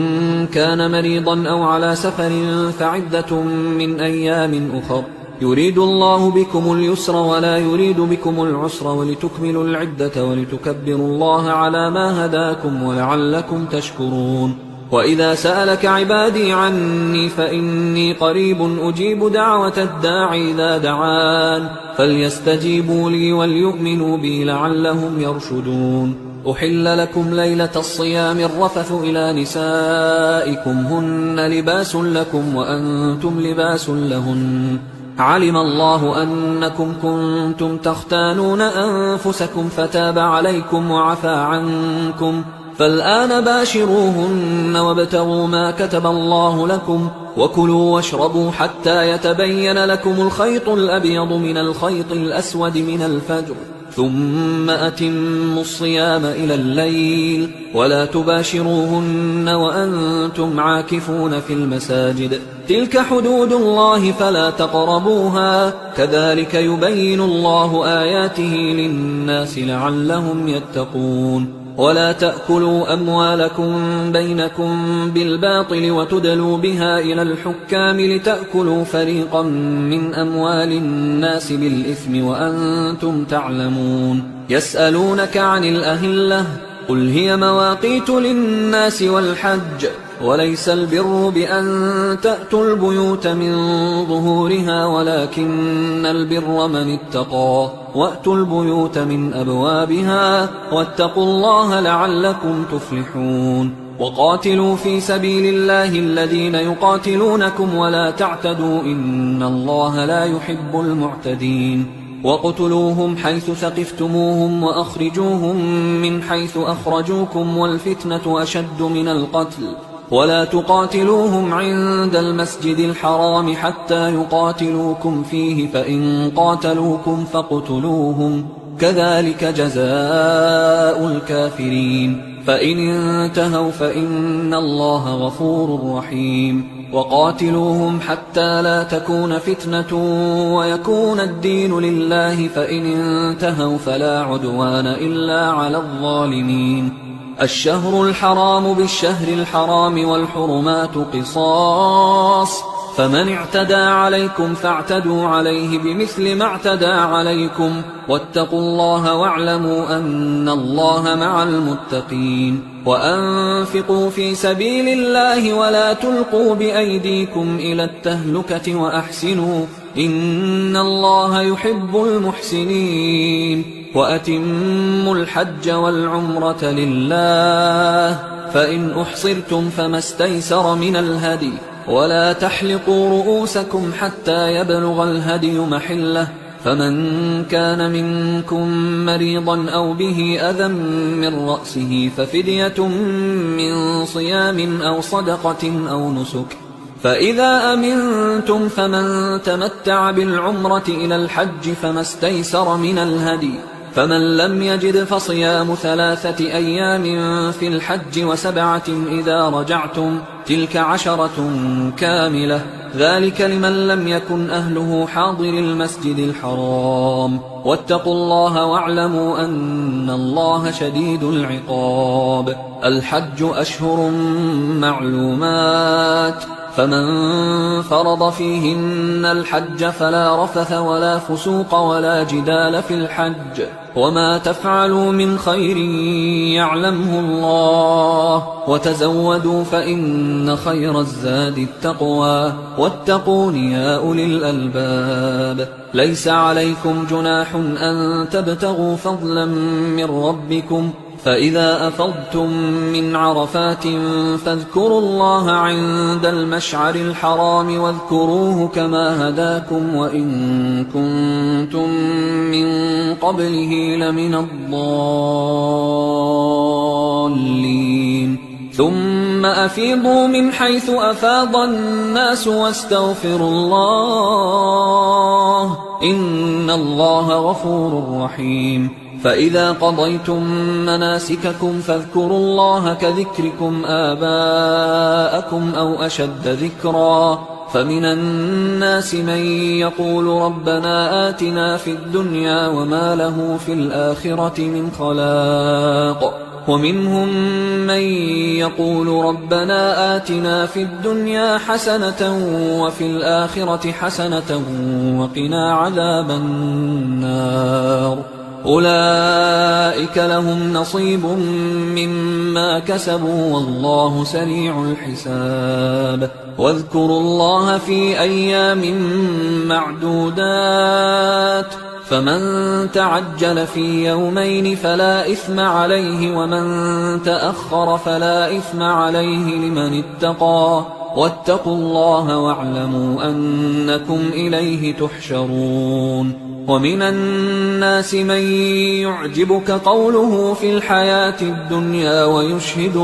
كان مريضا أو على سفر فعدة من أيام أخر، يريد الله بكم اليسر ولا يريد بكم العسر ولتكملوا العدة ولتكبروا الله على ما هداكم ولعلكم تشكرون. وإذا سألك عبادي عني فإني قريب أجيب دعوة الداع إذا دعان، فليستجيبوا لي وليؤمنوا بي لعلهم يرشدون. أحل لكم ليلة الصيام الرفث إلى نسائكم هن لباس لكم وأنتم لباس لهن، علم الله أنكم كنتم تختانون أنفسكم فتاب عليكم وعفى عنكم، فالآن باشروهن وابتغوا ما كتب الله لكم، وكلوا واشربوا حتى يتبين لكم الخيط الأبيض من الخيط الأسود من الفجر، ثم أتموا الصيام إلى الليل، ولا تباشروهن وأنتم عاكفون في المساجد، تلك حدود الله فلا تقربوها، كذلك يبين الله آياته للناس لعلهم يتقون. ولا تأكلوا أموالكم بينكم بالباطل وتدلوا بها إلى الحكام لتأكلوا فريقا من أموال الناس بالإثم وأنتم تعلمون. يسألونك عن الأهلة، قل هي مواقيت للناس والحج، وليس البر بأن تأتوا البيوت من ظهورها ولكن البر من اتقى، وأتوا البيوت من أبوابها، واتقوا الله لعلكم تفلحون. وقاتلوا في سبيل الله الذين يقاتلونكم ولا تعتدوا إن الله لا يحب المعتدين. وَاقْتُلُوهُمْ حَيْثُ ثَقِفْتُمُوهُمْ وَأَخْرِجُوهُمْ مِنْ حَيْثُ أَخْرَجُوكُمْ وَالْفِتْنَةُ أَشَدُّ مِنَ الْقَتْلِ وَلَا تُقَاتِلُوهُمْ عِندَ الْمَسْجِدِ الْحَرَامِ حَتَّى يُقَاتِلُوكُمْ فِيهِ فَإِنْ قَاتَلُوكُمْ فَاقْتُلُوهُمْ كَذَلِكَ جَزَاءُ الْكَافِرِينَ فَإِنِ انْتَهَوْا فَإِنَّ اللَّهَ غَفُورٌ رَحِيمٌ. وقاتلوهم حتى لا تكون فتنة ويكون الدين لله، فإن انتهوا فلا عدوان إلا على الظالمين. الشهر الحرام بالشهر الحرام والحرمات قصاص، فمن اعتدى عليكم فاعتدوا عليه بمثل ما اعتدى عليكم، واتقوا الله واعلموا أن الله مع المتقين. وأنفقوا في سبيل الله ولا تلقوا بأيديكم إلى التهلكة وأحسنوا إن الله يحب المحسنين. وأتموا الحج والعمرة لله، فإن أحصرتم فما استيسر من الهدي، ولا تحلقوا رؤوسكم حتى يبلغ الهدي محله، فمن كان منكم مريضا أو به أذى من رأسه ففدية من صيام أو صدقة أو نسك، فإذا أمنتم فمن تمتع بالعمرة إلى الحج فما استيسر من الهدي، فمن لم يجد فصيام 3 أيام في الحج و7 إذا رجعتم، تلك 10 كاملة، ذلك لمن لم يكن أهله حاضر المسجد الحرام. واتقوا الله واعلموا أن الله شديد العقاب. الحج أشهر معلومات، فمن فرض فيهن الحج فلا رفث ولا فسوق ولا جدال في الحج وما تفعلوا من خير يعلمه الله وتزودوا فإن خير الزاد التقوى واتقون يا أولي الألباب ليس عليكم جناح أن تبتغوا فضلا من ربكم فإذا أفضتم من عرفات فاذكروا الله عند المشعر الحرام واذكروه كما هداكم وإن كنتم من قبله لمن الضالين ثم أفيضوا من حيث أفاض الناس واستغفروا الله إن الله غفور رحيم فإذا قضيتم مناسككم فاذكروا الله كذكركم آباءكم أو أشد ذكرا فمن الناس من يقول ربنا آتنا في الدنيا وما له في الآخرة من خلاق ومنهم من يقول ربنا آتنا في الدنيا حسنة وفي الآخرة حسنة وقنا عذاب النار أولئك لهم نصيب مما كسبوا والله سريع الحساب واذكروا الله في أيام معدودات فمن تعجل في يومين فلا إثم عليه ومن تأخر فلا إثم عليه لمن اتقى واتقوا الله واعلموا أنكم إليه تحشرون ومن الناس من يعجبك قوله في الحياة الدنيا ويشهد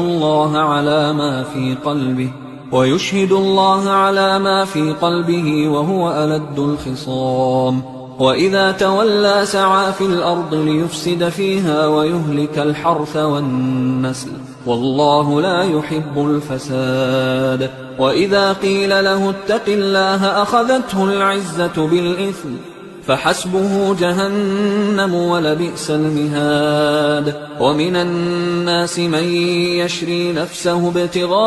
الله على ما في قلبه وهو ألد الخصام وإذا تولى سعى في الأرض ليفسد فيها ويهلك الحرث والنسل والله لا يحب الفساد وإذا قيل له اتق الله أخذته العزة بالإثم فحسبه جهنم ولبئس المهاد ومن الناس من يشري نفسه ابتغاء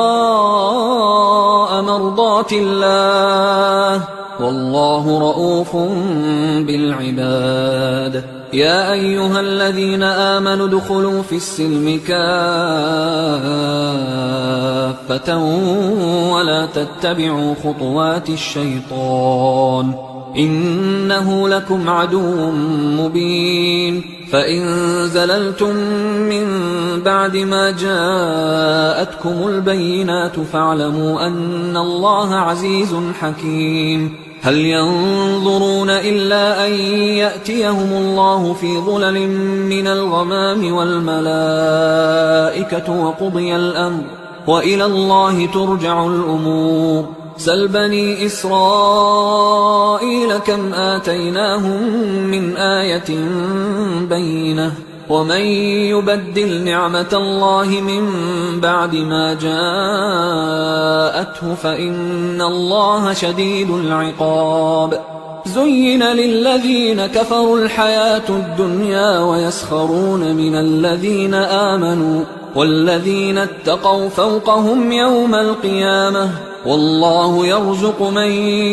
مرضات الله والله رؤوف بالعباد يا أيها الذين آمنوا ادخلوا في السلم كافة ولا تتبعوا خطوات الشيطان إنه لكم عدو مبين فإن زللتم من بعد ما جاءتكم البينات فاعلموا أن الله عزيز حكيم هل ينظرون إلا أن يأتيهم الله في ظلل من الغمام والملائكة وقضي الأمر وإلى الله ترجع الأمور سل بني إسرائيل كم آتيناهم من آية بينة ومن يبدل نعمة الله من بعد ما جاءته فإن الله شديد العقاب زين للذين كفروا الحياة الدنيا ويسخرون من الذين آمنوا والذين اتقوا فوقهم يوم القيامة والله يرزق من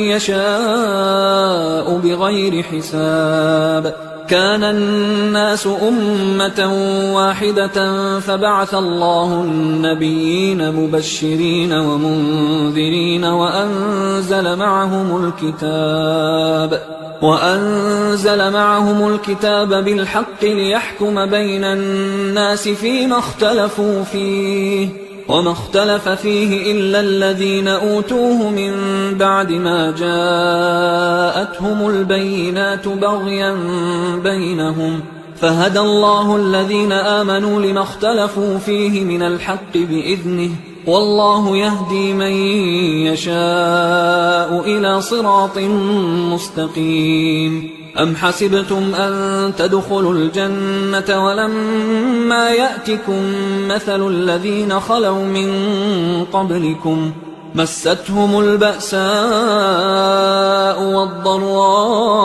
يشاء بغير حساب كان الناس أمة واحدة فبعث الله النبيين مبشرين ومنذرين وأنزل معهم الكتاب بالحق ليحكم بين الناس فيما اختلفوا فيه وما اختلف فيه إلا الذين أوتوه من بعد ما جاءتهم البينات بغيا بينهم فهدى الله الذين آمنوا لما اختلفوا فيه من الحق بإذنه والله يهدي من يشاء إلى صراط مستقيم أم حسبتم أن تدخلوا الجنة ولما يأتكم مثل الذين خلوا من قبلكم مستهم البأساء والضراء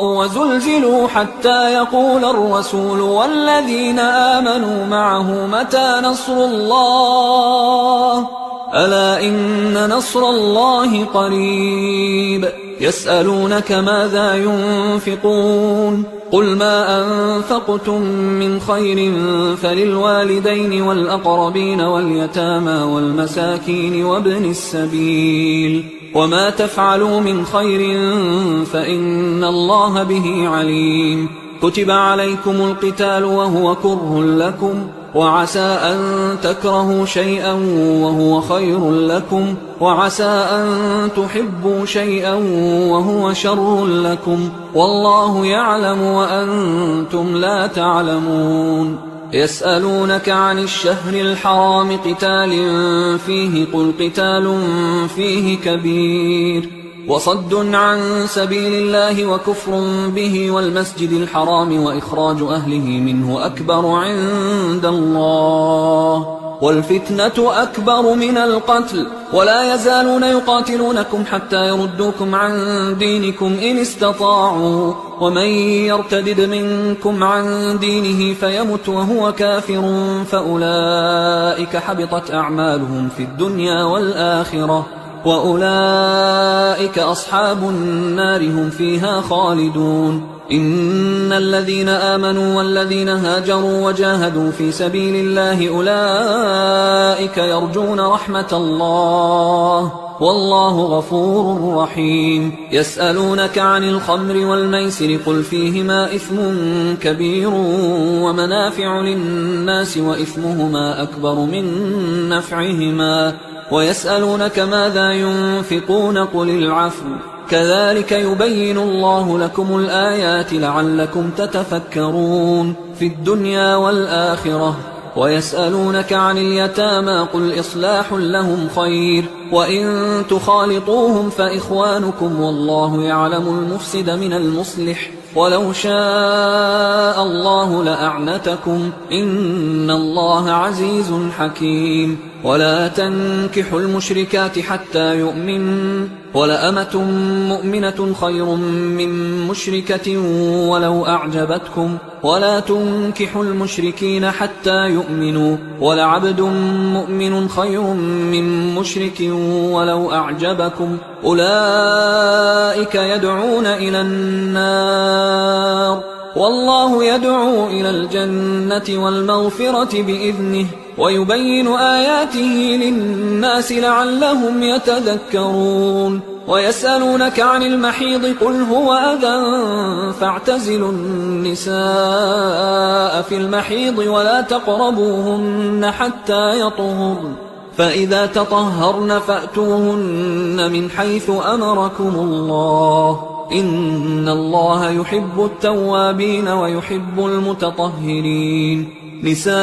وزلزلوا حتى يقول الرسول والذين آمنوا معه متى نصر الله ألا إن نصر الله قريب يسألونك ماذا ينفقون قل ما أنفقتم من خير فللوالدين والأقربين واليتامى والمساكين وابن السبيل وما تفعلوا من خير فإن الله به عليم كتب عليكم القتال وهو كره لكم وعسى أن تكرهوا شيئا وهو خير لكم وعسى أن تحبوا شيئا وهو شر لكم والله يعلم وأنتم لا تعلمون يسألونك عن الشهر الحرام قتال فيه قل قتال فيه كبير وصد عن سبيل الله وكفر به والمسجد الحرام وإخراج أهله منه أكبر عند الله والفتنة أكبر من القتل ولا يزالون يقاتلونكم حتى يردوكم عن دينكم إن استطاعوا ومن يرتدد منكم عن دينه فيمت وهو كافر فأولئك حبطت أعمالهم في الدنيا والآخرة وأولئك أصحاب النار هم فيها خالدون إن الذين آمنوا والذين هاجروا وجاهدوا في سبيل الله أولئك يرجون رحمة الله والله غفور رحيم يسألونك عن الخمر والميسر قل فيهما إثم كبير ومنافع للناس وإثمهما أكبر من نفعهما ويسألونك ماذا ينفقون قل العفو كذلك يبين الله لكم الآيات لعلكم تتفكرون في الدنيا والآخرة ويسألونك عن اليتامى قل إصلاح لهم خير وإن تخالطوهم فإخوانكم والله يعلم المفسد من المصلح ولو شاء الله لأعنتكم إن الله عزيز حكيم ولا تنكحوا المشركات حتى يؤمنوا ولأمة مؤمنة خير من مشركة ولو أعجبتكم ولا تنكحوا المشركين حتى يؤمنوا ولعبد مؤمن خير من مشرك ولو أعجبكم أولئك يدعون إلى النار والله يدعو إلى الجنة والمغفرة بإذنه ويبين آياته للناس لعلهم يتذكرون ويسألونك عن المحيض قل هو أذى فاعتزلوا النساء في المحيض ولا تقربوهن حتى يطهرن فإذا تطهرن فأتوهن من حيث أمركم الله إن الله يحب التوابين ويحب المتطهرين نساؤكم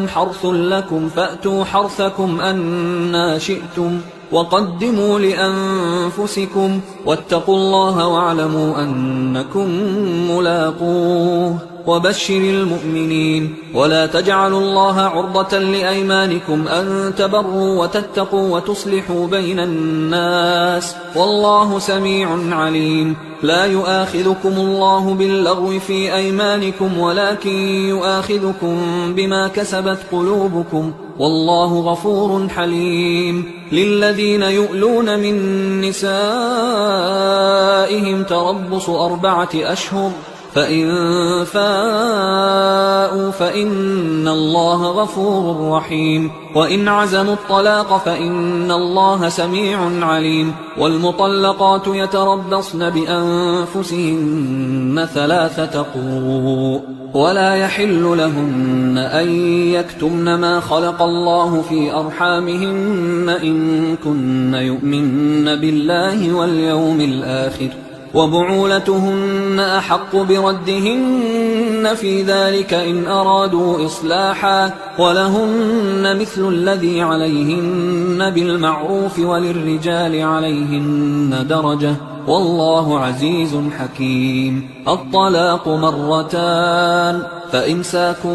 حرث لكم فأتوا حرثكم أنى شئتم وقدموا لأنفسكم واتقوا الله واعلموا أنكم ملاقوه وبشر المؤمنين ولا تجعلوا الله عرضة لأيمانكم أن تبروا وتتقوا وتصلحوا بين الناس والله سميع عليم لا يؤاخذكم الله باللغو في أيمانكم ولكن يؤاخذكم بما كسبت قلوبكم والله غفور حليم للذين يؤلون من نسائهم تربص 4 أشهر فإن فاءوا فإن الله غفور رحيم وإن عزموا الطلاق فإن الله سميع عليم والمطلقات يتربصن بأنفسهن 3 قروء ولا يحل لهن أن يكتمن ما خلق الله في أرحامهن إن كن يؤمن بالله واليوم الآخر وبعولتهن أحق بردهن في ذلك إن أرادوا إصلاحا ولهن مثل الذي عليهن بالمعروف وللرجال عليهن درجة والله عزيز حكيم الطلاق 2 فإمساك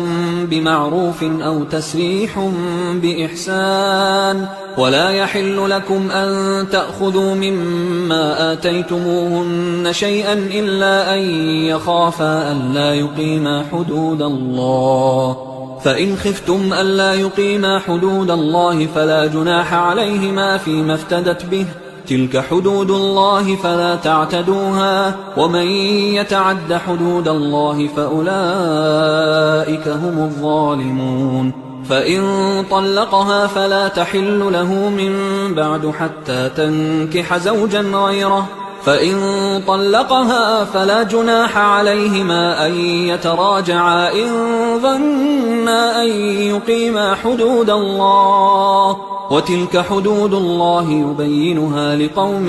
بمعروف أو تسريح بإحسان ولا يحل لكم أن تأخذوا مما آتيتموهن شيئا إلا أن يخافا ألا يقيما حدود الله فإن خفتم ألا يقيما حدود الله فلا جناح عليهما فيما افتدت به، تلك حدود الله فلا تعتدوها، ومن يتعد حدود الله فأولئك هم الظالمون. فإن طلقها فلا تحل له من بعد حتى تنكح زوجا غيره، فإن طلقها فلا جناح عليهما أن يتراجعا إن ظنا أن يقيما حدود الله، وتلك حدود الله يبينها لقوم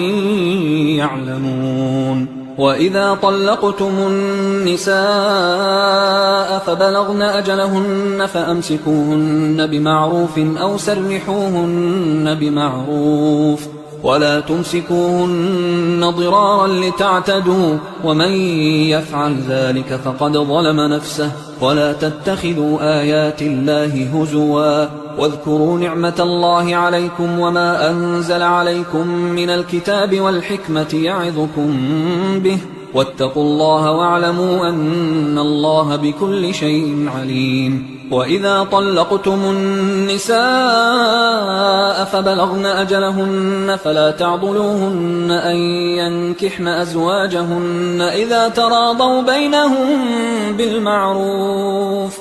يعلمون. وإذا طلقتم النساء فبلغن أجلهن فأمسكوهن بمعروف أو سرحوهن بمعروف، ولا تمسكوهن ضرارا لتعتدوا، ومن يفعل ذلك فقد ظلم نفسه. ولا تتخذوا آيات الله هزوا، واذكروا نعمة الله عليكم وما أنزل عليكم من الكتاب والحكمة يعظكم به، واتقوا الله واعلموا أن الله بكل شيء عليم. وإذا طلقتم النساء فبلغن أجلهن فلا تعضلوهن أن ينكحن أزواجهن إذا تراضوا بينهم بالمعروف،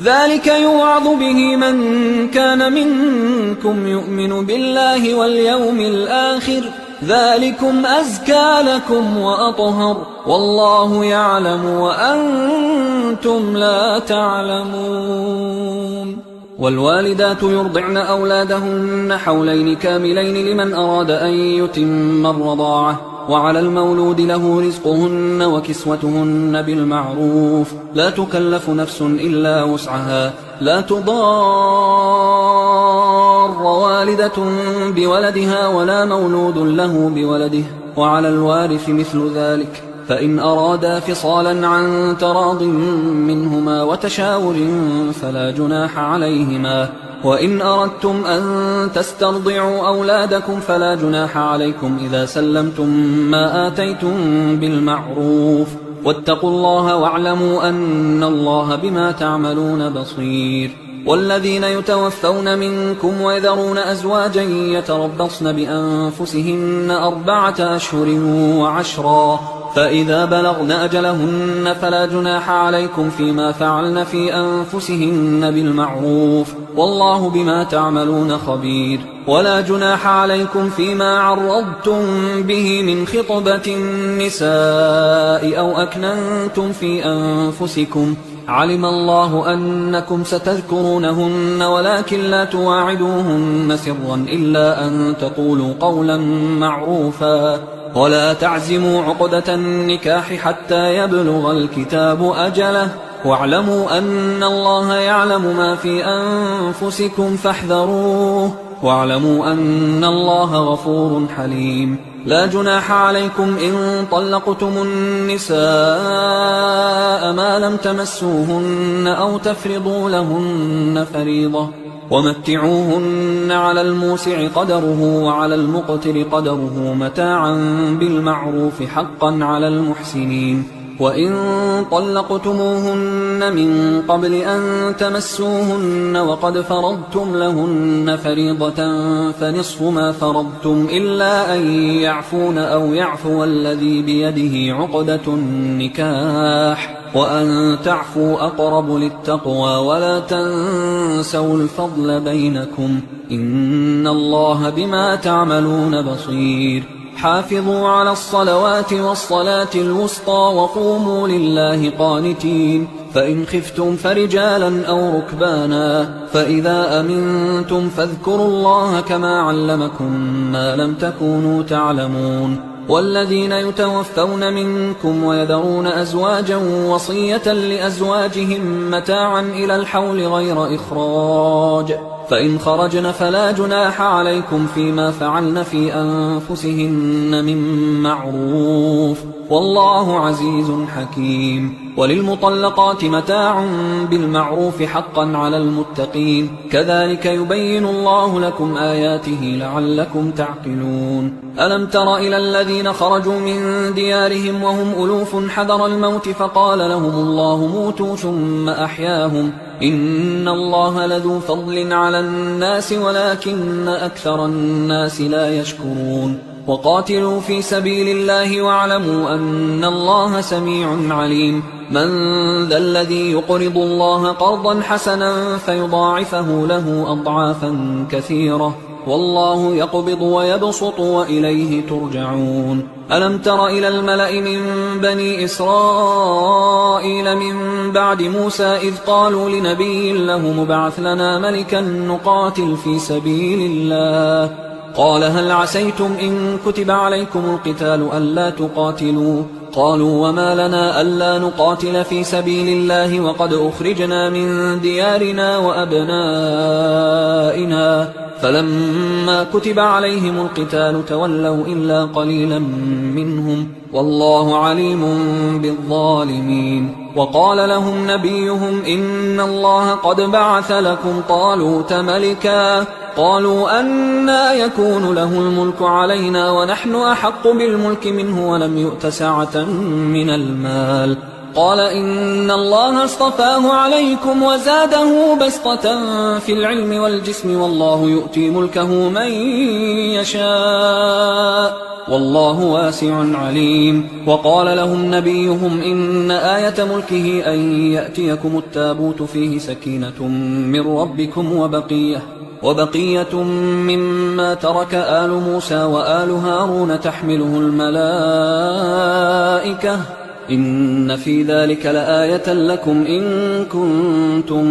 ذلك يوعظ به من كان منكم يؤمن بالله واليوم الآخر، ذلكم أزكى لكم وأطهر، والله يعلم وأنتم لا تعلمون. والوالدات يرضعن أولادهن حولين كاملين لمن أراد أن يتم الرضاعة، وعلى المولود له رزقهن وكسوتهن بالمعروف، لا تكلف نفس إلا وسعها، لا تضار والدة بولدها ولا مولود له بولده، وعلى الوارث مثل ذلك، فإن أرادا فصالا عن تراض منهما وتشاور فلا جناح عليهما. وإن أردتم أن تسترضعوا أولادكم فلا جناح عليكم إذا سلمتم ما آتيتم بالمعروف، واتقوا الله واعلموا أن الله بما تعملون بصير. والذين يتوفون منكم ويذرون أزواجا يتربصن بأنفسهن 4 أشهر و10، فإذا بلغن أجلهن فلا جناح عليكم فيما فعلن في أنفسهن بالمعروف، والله بما تعملون خبير. ولا جناح عليكم فيما عرضتم به من خطبة النساء أو أكننتم في أنفسكم، علم الله أنكم ستذكرونهن ولكن لا تواعدوهن سرا إلا أن تقولوا قولا معروفا، ولا تعزموا عقدة النكاح حتى يبلغ الكتاب أجله، واعلموا أن الله يعلم ما في أنفسكم فاحذروه، واعلموا أن الله غفور حليم. لا جناح عليكم إن طلقتم النساء ما لم تمسوهن أو تفرضوا لهن فريضة، ومتعوهن على الموسع قدره وعلى المقتر قدره متاعا بالمعروف حقا على المحسنين. وإن طلقتموهن من قبل أن تمسوهن وقد فرضتم لهن فريضة فنصف ما فرضتم إلا أن يعفون أو يعفو الذي بيده عقدة النكاح، وأن تعفوا أقرب للتقوى، ولا تنسوا الفضل بينكم، إن الله بما تعملون بصير. حافظوا على الصلوات والصلاة الوسطى وقوموا لله قانتين، فإن خفتم فرجالا أو ركبانا، فإذا أمنتم فاذكروا الله كما علمكم ما لم تكونوا تعلمون. والذين يتوفون منكم ويذرون أزواجا وصية لأزواجهم متاعا إلى الحول غير إخراج، فإن خرجن فلا جناح عليكم فيما فعلن في أنفسهن من معروف، والله عزيز حكيم. وللمطلقات متاع بالمعروف حقا على المتقين كذلك يبين الله لكم آياته لعلكم تعقلون ألم تر إلى الذين خرجوا من ديارهم وهم ألوف حذر الموت فقال لهم الله موتوا ثم أحياهم إن الله لذو فضل على الناس ولكن أكثر الناس لا يشكرون وقاتلوا في سبيل الله واعلموا أن الله سميع عليم من ذا الذي يقرض الله قرضا حسنا فيضاعفه له أضعافا كثيرة والله يقبض ويبسط وإليه ترجعون ألم تر إلى الملأ من بني إسرائيل من بعد موسى إذ قالوا لنبي له مبعث لنا ملكا نقاتل في سبيل الله قال هل عسيتم إن كتب عليكم القتال ألا تقاتلوا قالوا وما لنا ألا نقاتل في سبيل الله وقد أخرجنا من ديارنا وأبنائنا فلما كتب عليهم القتال تولوا إلا قليلا منهم والله عليم بالظالمين وقال لهم نبيهم إن الله قد بعث لكم طالوت ملكا قالوا أنى يكون له الملك علينا ونحن أحق بالملك منه ولم يؤت سعة من المال قال إن الله اصطفاه عليكم وزاده بسطة في العلم والجسم والله يؤتي ملكه من يشاء والله واسع عليم وقال لهم نبيهم إن آية ملكه أن يأتيكم التابوت فيه سكينة من ربكم وبقية مما ترك آل موسى وآل هارون تحمله الملائكة إن في ذلك لآية لكم إن كنتم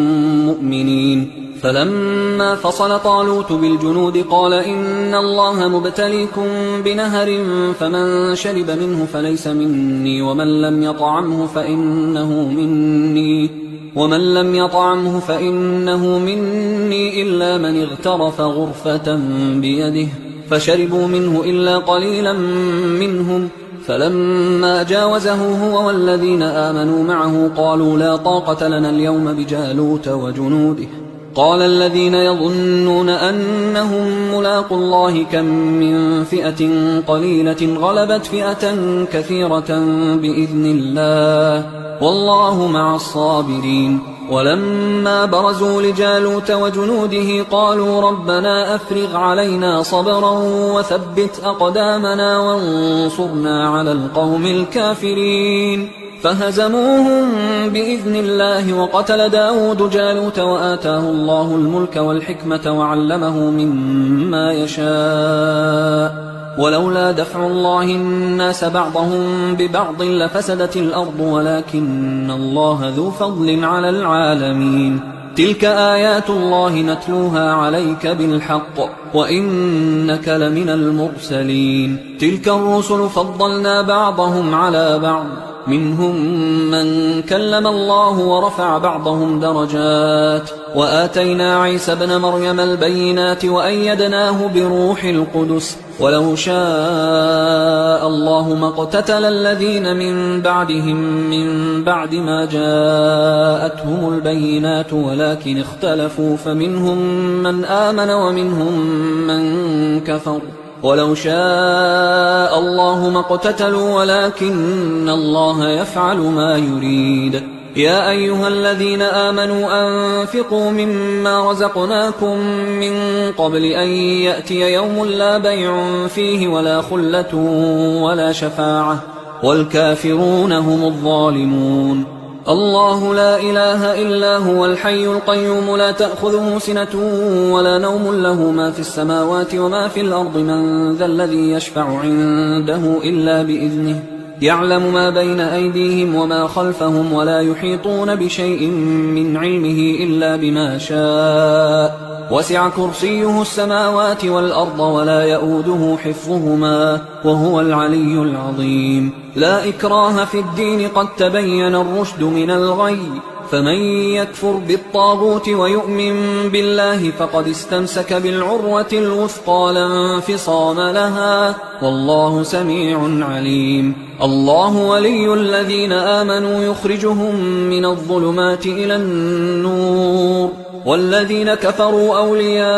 مؤمنين فلما فصل طالوت بالجنود قال إن الله مبتليكم بنهر فمن شرب منه فليس مني ومن لم يطعمه فإنه مني إلا من اغترف غرفة بيده فشربوا منه إلا قليلا منهم فلما جاوزه هو والذين آمنوا معه قالوا لا طاقة لنا اليوم بجالوت وجنوده قال الذين يظنون أنهم ملاقوا الله كم من فئة قليلة غلبت فئة كثيرة بإذن الله والله مع الصابرين ولما برزوا لجالوت وجنوده قالوا ربنا أفرغ علينا صبرا وثبت أقدامنا وانصرنا على القوم الكافرين فهزموهم بإذن الله وقتل داود جالوت وآتاه الله الملك والحكمة وعلمه مما يشاء ولولا دفع الله الناس بعضهم ببعض لفسدت الأرض ولكن الله ذو فضل على العالمين تلك آيات الله نتلوها عليك بالحق وإنك لمن المرسلين تلك الرسل فضلنا بعضهم على بعض منهم من كلم الله ورفع بعضهم درجات وآتينا عيسى ابن مريم البينات وأيدناه بروح القدس ولو شاء الله ما اقتتل الذين من بعدهم من بعد ما جاءتهم البينات ولكن اختلفوا فمنهم من آمن ومنهم من كفر ولو شاء الله ما اقتتلوا ولكن الله يفعل ما يريد يا أيها الذين آمنوا أنفقوا مما رزقناكم من قبل أن يأتي يوم لا بيع فيه ولا خلة ولا شفاعة والكافرون هم الظالمون الله لا إله إلا هو الحي القيوم لا تأخذه سنة ولا نوم له ما في السماوات وما في الأرض من ذا الذي يشفع عنده إلا بإذنه يعلم ما بين أيديهم وما خلفهم ولا يحيطون بشيء من علمه إلا بما شاء وسع كرسيه السماوات والأرض ولا يؤوده حفظهما وهو العلي العظيم لا إكراه في الدين قد تبين الرشد من الغي فمن يكفر بالطاغوت ويؤمن بالله فقد استمسك بالعروة الوثقى لا انفصام لها، والله سميع عليم. الله ولي الذين آمنوا يخرجهم من الظلمات إلى النور، والذين كفروا أولياؤهم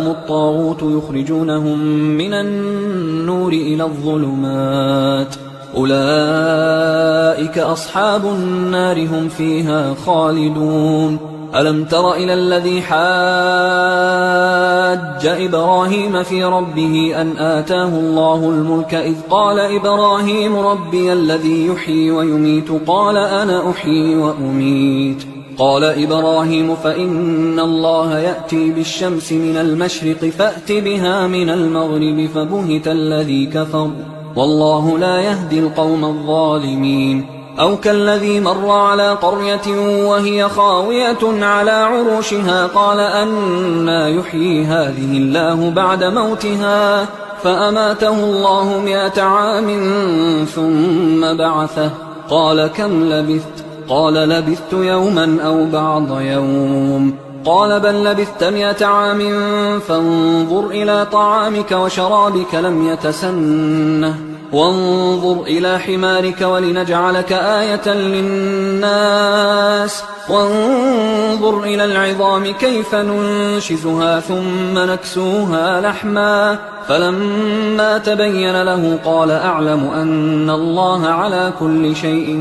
الطاغوت يخرجونهم من النور إلى الظلمات، أولئك أصحاب النار هم فيها خالدون. ألم تر إلى الذي حاج إبراهيم في ربه أن آتاه الله الملك إذ قال إبراهيم ربي الذي يحيي ويميت قال أنا أحيي وأميت. قال إبراهيم فإن الله يأتي بالشمس من المشرق فأت بها من المغرب فبهت الذي كفر والله لا يهدي القوم الظالمين. أو كالذي مر على قرية وهي خاوية على عروشها قال أنى يحيي هذه الله بعد موتها فأماته الله 100 عام ثم بعثه قال كم لبثت؟ قال لبثت يوما أو بعض يوم. قال بل لبثت 100 عام فانظر إلى طعامك وشرابك لم يتسنه وانظر إلى حمارك ولنجعلك آية للناس وانظر إلى العظام كيف ننشزها ثم نكسوها لحما فلما تبين له قال أعلم أن الله على كل شيء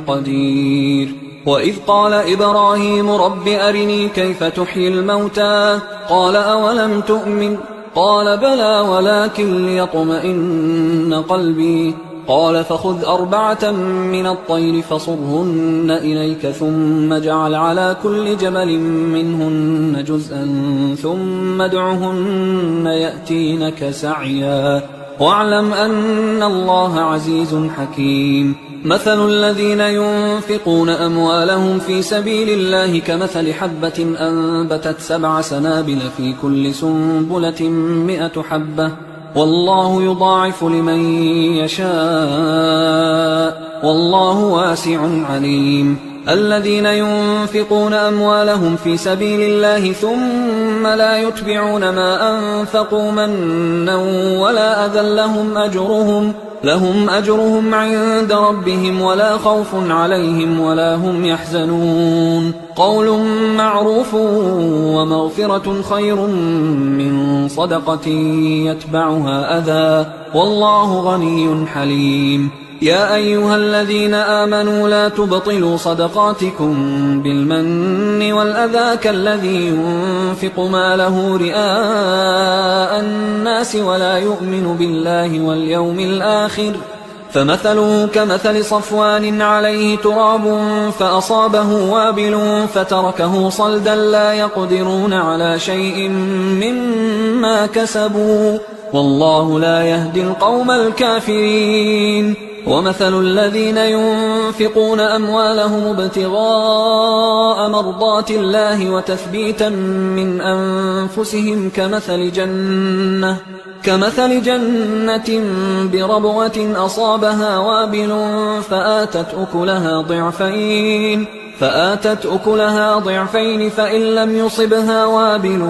قدير. وإذ قال إبراهيم رب أرني كيف تحيي الموتى قال أولم تؤمن قال بلى ولكن ليطمئن قلبي قال فخذ 4 من الطير فصرهن إليك ثم اجعل على كل جبل منهن جزءا ثم ادعهن يأتينك سعيا واعلم أن الله عزيز حكيم. مثل الذين ينفقون أموالهم في سبيل الله كمثل حبة أنبتت 7 سنابل في كل سنبلة 100 حبة والله يضاعف لمن يشاء والله واسع عليم. الذين ينفقون أموالهم في سبيل الله ثم لا يتبعون ما أنفقوا منا ولا أذى لهم أجرهم عند ربهم ولا خوف عليهم ولا هم يحزنون. قول معروف ومغفرة خير من صدقة يتبعها أذى والله غني حليم. يا أيها الذين آمنوا لا تبطلوا صدقاتكم بالمن والأذى كالذي ينفق ماله رئاء الناس ولا يؤمن بالله واليوم الآخر فمثله كمثل صفوان عليه تراب فأصابه وابل فتركه صلدا لا يقدرون على شيء مما كسبوا والله لا يهدي القوم الكافرين. ومثل الذين ينفقون أموالهم ابتغاء مرضات الله وتثبيتا من أنفسهم كمثل جنة بربوة أصابها وابل فآتت أكلها ضعفين فإن لم يصبها وابل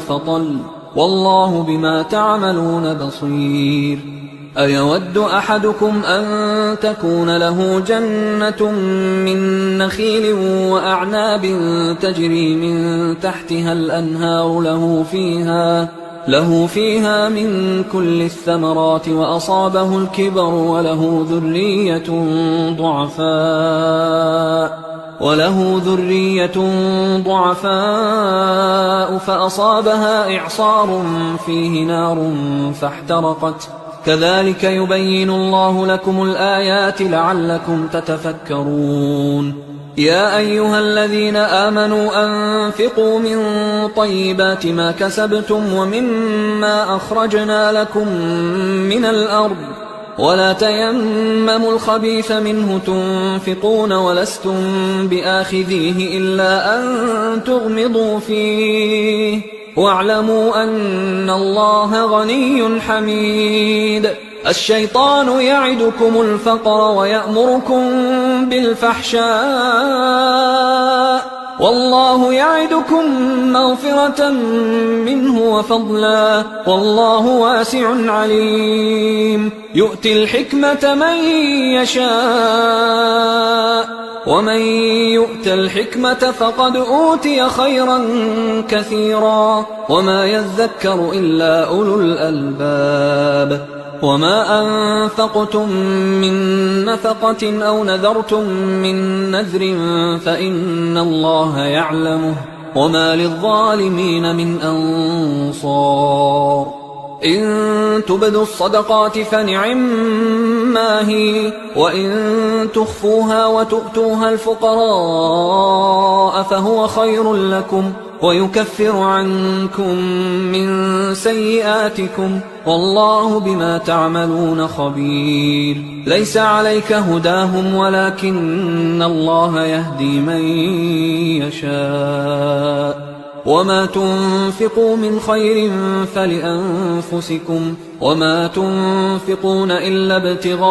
فطل والله بما تعملون بصير. أيود أحدكم أن تكون له جنة من نخيل وأعناب تجري من تحتها الأنهار له فيها من كل الثمرات وأصابه الكبر وله ذرية ضعفاء فأصابها إعصار فيه نار فاحترقت كذلك يبين الله لكم الآيات لعلكم تتفكرون. يا أيها الذين آمنوا أنفقوا من طيبات ما كسبتم ومما أخرجنا لكم من الأرض ولا تيمموا الخبيث منه تنفقون ولستم بآخذيه إلا أن تغمضوا فيه واعلموا أن الله غني حميد. الشيطان يعدكم الفقر ويأمركم بالفحشاء والله يعدكم مغفرة منه وفضلا والله واسع عليم يؤتي الحكمة من يشاء ومن يؤت الحكمة فقد أوتي خيرا كثيرا وما يذكر إلا أولو الألباب وما أنفقتم من نفقة أو نذرتم من نذر فإن الله يعلمه وما للظالمين من أنصار إن تبدوا الصدقات فنعما هي وإن تخفوها وتؤتوها الفقراء فهو خير لكم ويكفر عنكم من سيئاتكم والله بما تعملون خبير ليس عليك هداهم ولكن الله يهدي من يشاء وما تنفقوا من خير فلأنفسكم وما تنفقون إلا ابتغاء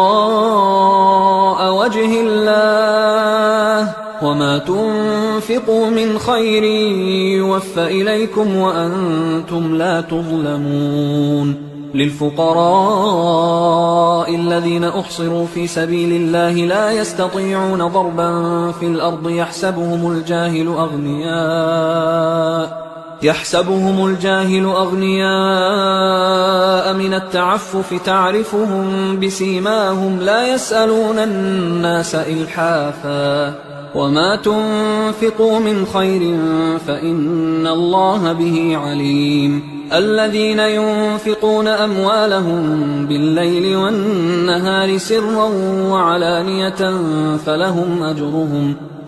وجه الله وما تنفقوا من خير يوفى إليكم وأنتم لا تظلمون للفقراء الذين أحصروا في سبيل الله لا يستطيعون ضربا في الأرض يحسبهم الجاهل أغنياء من التعفف تعرفهم بسيماهم لا يسألون الناس إلحافا وما تنفقوا من خير فإن الله به عليم الذين ينفقون أموالهم بالليل والنهار سرا وعلانية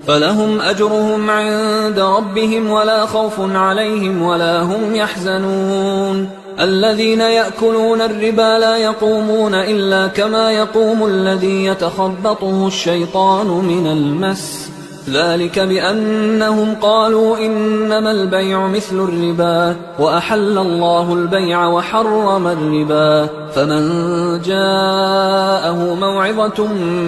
فلهم أجرهم عند ربهم ولا خوف عليهم ولا هم يحزنون الذين يأكلون الربا لا يقومون إلا كما يقوم الذي يتخبطه الشيطان من المس ذلك بأنهم قالوا إنما البيع مثل الربا وأحل الله البيع وحرم الربا فمن جاءه موعظة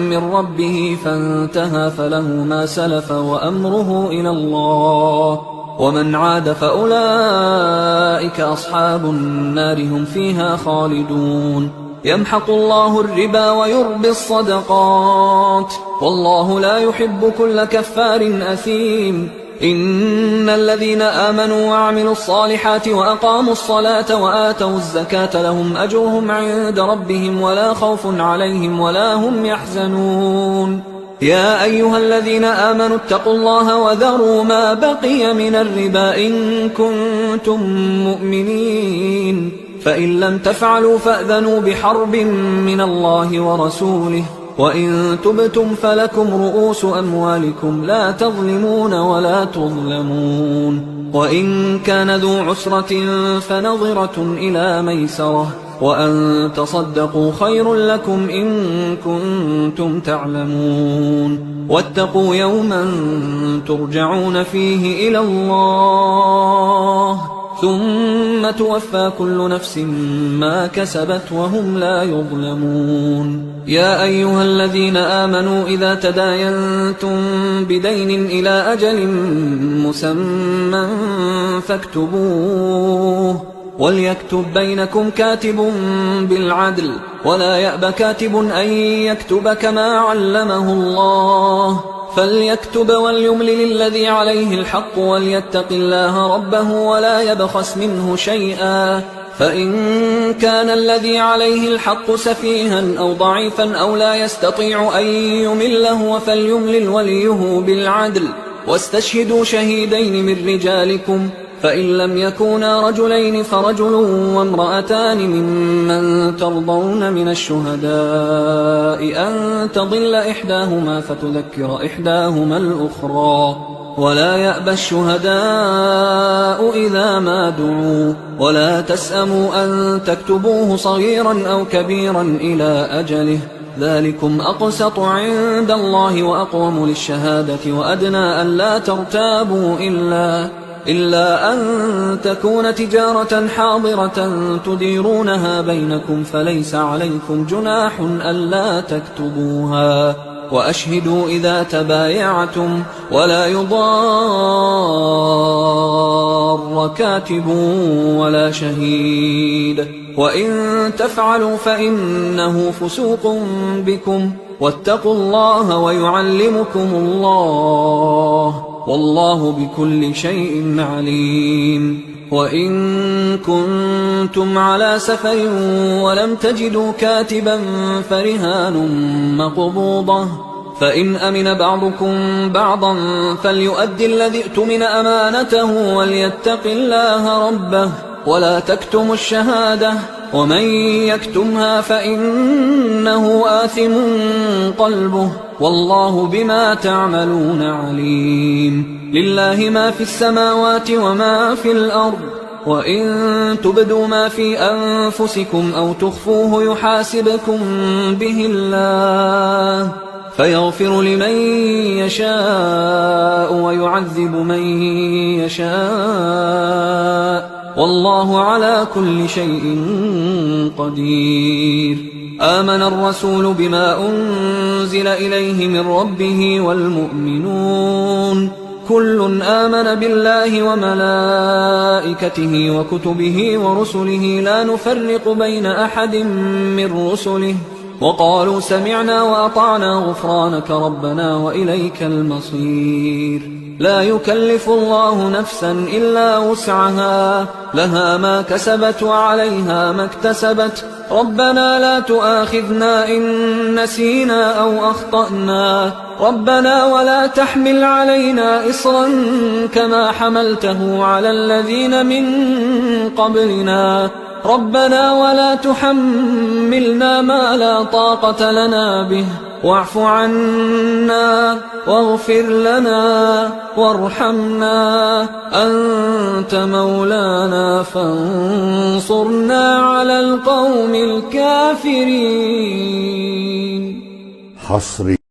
من ربه فانتهى فله ما سلف وأمره إلى الله ومن عاد فأولئك أصحاب النار هم فيها خالدون يمحق الله الربا ويربي الصدقات والله لا يحب كل كفار أثيم إن الذين آمنوا وعملوا الصالحات وأقاموا الصلاة وآتوا الزكاة لهم أجرهم عند ربهم ولا خوف عليهم ولا هم يحزنون يا أيها الذين آمنوا اتقوا الله وذروا ما بقي من الربا إن كنتم مؤمنين فإن لم تفعلوا فأذنوا بحرب من الله ورسوله وإن تبتم فلكم رؤوس أموالكم لا تظلمون ولا تظلمون وإن كان ذو عسرة فنظرة إلى ميسرة وأن تصدقوا خير لكم إن كنتم تعلمون واتقوا يوما ترجعون فيه إلى الله ثم توفى كل نفس ما كسبت وهم لا يظلمون يا أيها الذين آمنوا إذا تداينتم بدين إلى أجل مسمى فاكتبوه وليكتب بينكم كاتب بالعدل ولا يأب كاتب أن يكتب كما علمه الله فليكتب وليملل الذي عليه الحق وليتق الله ربه ولا يبخس منه شيئا فإن كان الذي عليه الحق سفيها أو ضعيفا أو لا يستطيع أن يمله فليملل وليه بالعدل واستشهدوا شهيدين من رجالكم فإن لم يكونا رجلين فرجل وامرأتان ممن ترضون من الشهداء أن تضل إحداهما فتذكر إحداهما الأخرى ولا يأبى الشهداء إذا ما دعوا ولا تسأموا أن تكتبوه صغيرا أو كبيرا إلى أجله ذلكم أقسط عند الله وأقوم للشهادة وأدنى أن لا ترتابوا إلا أن تكون تجارة حاضرة تديرونها بينكم فليس عليكم جناح ألا تكتبوها، وأشهدوا إذا تبايعتم، ولا يضار كاتب ولا شهيد، وإن تفعلوا فإنه فسوق بكم، واتقوا الله ويعلمكم الله، والله بكل شيء عليم. وإن كنتم على سفر ولم تجدوا كاتبا فرهان مقبوضة، فإن أمن بعضكم بعضا فليؤدي الذي ائتمن أمانته وليتق الله ربه ولا تكتموا الشهادة، ومن يكتمها فإنه آثم قلبه، والله بما تعملون عليم. لله ما في السماوات وما في الأرض، وإن تبدوا ما في أنفسكم أو تخفوه يحاسبكم به الله، فيغفر لمن يشاء ويعذب من يشاء، والله على كل شيء قدير. آمن الرسول بما أنزل إليه من ربه والمؤمنون كل آمن بالله وملائكته وكتبه ورسله لا نفرق بين أحد من رسله، وقالوا سمعنا وأطعنا غفرانك ربنا وإليك المصير. لا يكلف الله نفسا إلا وسعها، لها ما كسبت وعليها ما اكتسبت، ربنا لا تؤاخذنا إن نسينا أو أخطأنا، ربنا ولا تحمل علينا إصرا كما حملته على الذين من قبلنا، ربنا ولا تحملنا ما لا طاقة لنا به، واعف عنا واغفر لنا وارحمنا، أنت مولانا فانصرنا على القوم الكافرين.
حصري